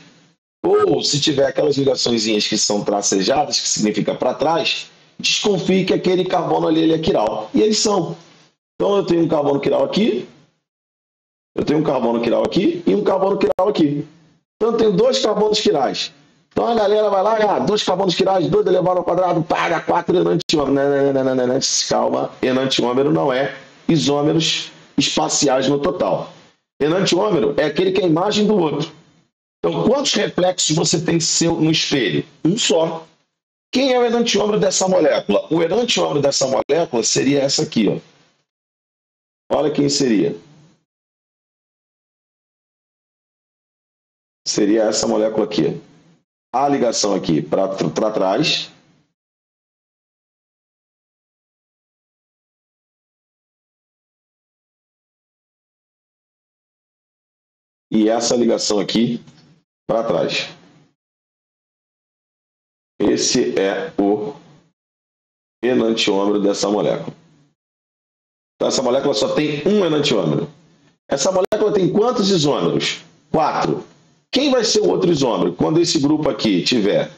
ou se tiver aquelas ligaçõezinhas que são tracejadas, que significa para trás, desconfie que aquele carbono ali ele é quiral. E eles são. Então eu tenho um carbono quiral aqui, eu tenho um carbono quiral aqui e um carbono quiral aqui. Então eu tenho 2 carbonos quirais. Então a galera vai lá, 2 carbonos quirais, 2 elevado ao quadrado, paga 4 enantiômeros. Não, calma, enantiômero não é isômeros espaciais no total. Enantiômero é aquele que é a imagem do outro. Então, quantos reflexos você tem no espelho? Um só. Quem é o enantiômero dessa molécula? O enantiômero dessa molécula seria essa aqui, ó. Olha quem seria. Seria essa molécula aqui. A ligação aqui para trás. E essa ligação aqui para trás. Esse é o enantiômero dessa molécula. Então, essa molécula só tem um enantiômero. Essa molécula tem quantos isômeros? 4. Quem vai ser o outro isômero? Quando esse grupo aqui tiver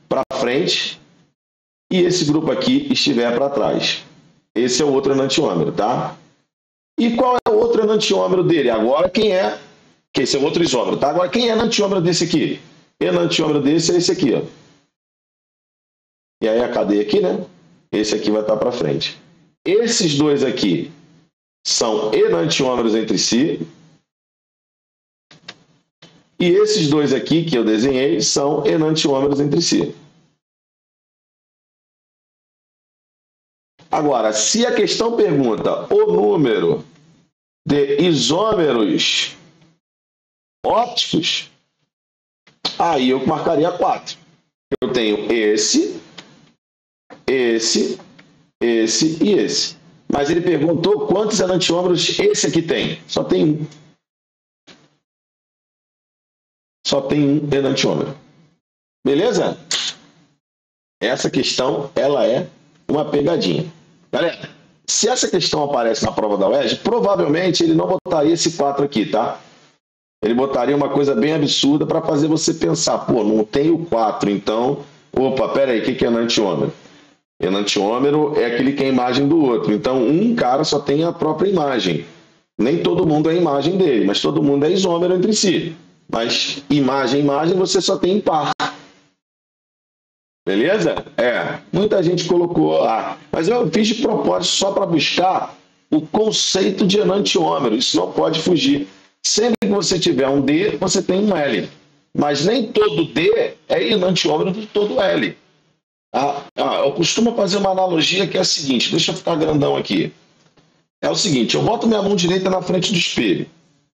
para frente e esse grupo aqui estiver para trás. Esse é o outro enantiômero, tá? E qual é o outro enantiômero dele? Agora quem é? Que esse é o outro isômero, tá? Agora quem é enantiômero desse aqui? Enantiômero desse é esse aqui, ó. E aí a cadeia aqui, né? Esse aqui vai estar para frente. Esses dois aqui são enantiômeros entre si. E esses dois aqui que eu desenhei são enantiômeros entre si. Agora, se a questão pergunta o número de isômeros ópticos, aí eu marcaria 4. Eu tenho esse e esse. Mas ele perguntou quantos enantiômeros esse aqui tem. Só tem um. Só tem um enantiômero. Beleza? Essa questão, ela é uma pegadinha. Galera, se essa questão aparece na prova da UERJ, provavelmente ele não botaria esse 4 aqui, tá? Ele botaria uma coisa bem absurda para fazer você pensar, pô, não tem o 4, então, opa, peraí, o que é enantiômero? Enantiômero é aquele que é a imagem do outro. Então, um cara só tem a própria imagem. Nem todo mundo é a imagem dele, mas todo mundo é isômero entre si. Mas imagem, você só tem par. Beleza? Muita gente colocou lá. Mas eu fiz de propósito só para buscar o conceito de enantiômero. Isso não pode fugir. Sempre que você tiver um D, você tem um L. Mas nem todo D é enantiômero de todo L. Eu costumo fazer uma analogia que é a seguinte. Deixa eu ficar grandão aqui. É o seguinte, eu boto minha mão direita na frente do espelho.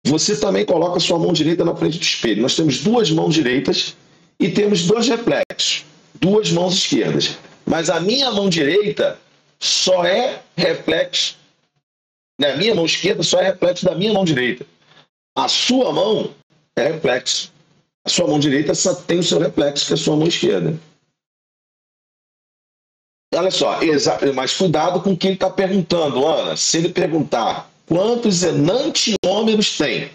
Você também coloca sua mão direita na frente do espelho. Nós temos duas mãos direitas e temos dois reflexos. Duas mãos esquerdas. Mas a minha mão direita só é reflexo. A minha mão esquerda só é reflexo da minha mão direita. A sua mão é reflexo. A sua mão direita só tem o seu reflexo, que é a sua mão esquerda. Olha só, mas cuidado com o que ele está perguntando, Ana. Se ele perguntar quantos enantiômeros tem,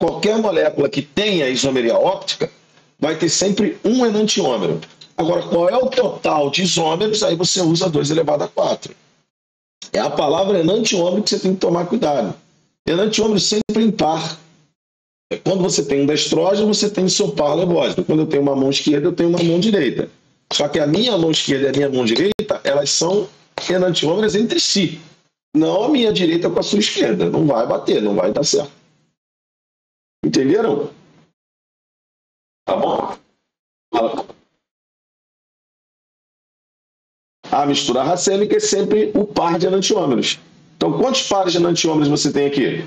qualquer molécula que tenha isomeria óptica vai ter sempre um enantiômero. Agora, qual é o total de isômeros? Aí você usa 2 elevado a 4. É a palavra enantiômero que você tem que tomar cuidado. Enantiômero sempre impar. Quando você tem um destrógeno, você tem o seu par levógeno. Quando eu tenho uma mão esquerda, eu tenho uma mão direita. Só que a minha mão esquerda e a minha mão direita, elas são enantiômeros entre si. Não a minha direita com a sua esquerda. Não vai bater, não vai dar certo. Entenderam? Tá bom? A mistura racêmica é sempre o par de enantiômeros. Então, quantos pares de enantiômeros você tem aqui?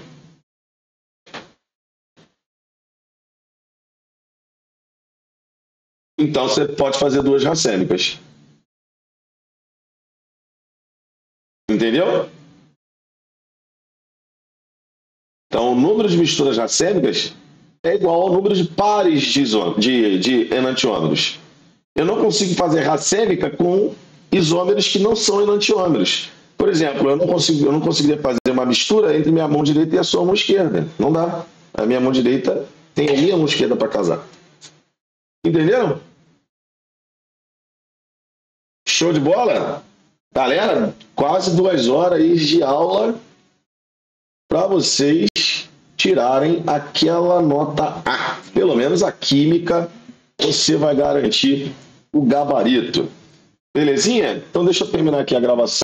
Então, você pode fazer 2 racêmicas. Entendeu? Então, o número de misturas racêmicas é igual ao número de pares de enantiômeros. Eu não consigo fazer racêmica com isômeros que não são enantiômeros. Por exemplo, eu não conseguiria fazer uma mistura entre minha mão direita e a sua mão esquerda. Não dá. A minha mão direita tem a minha mão esquerda para casar. Entenderam? Show de bola? Galera, quase 2 horas aí de aula para vocês tirarem aquela nota A. Pelo menos a química você vai garantir o gabarito. Belezinha? Então deixa eu terminar aqui a gravação.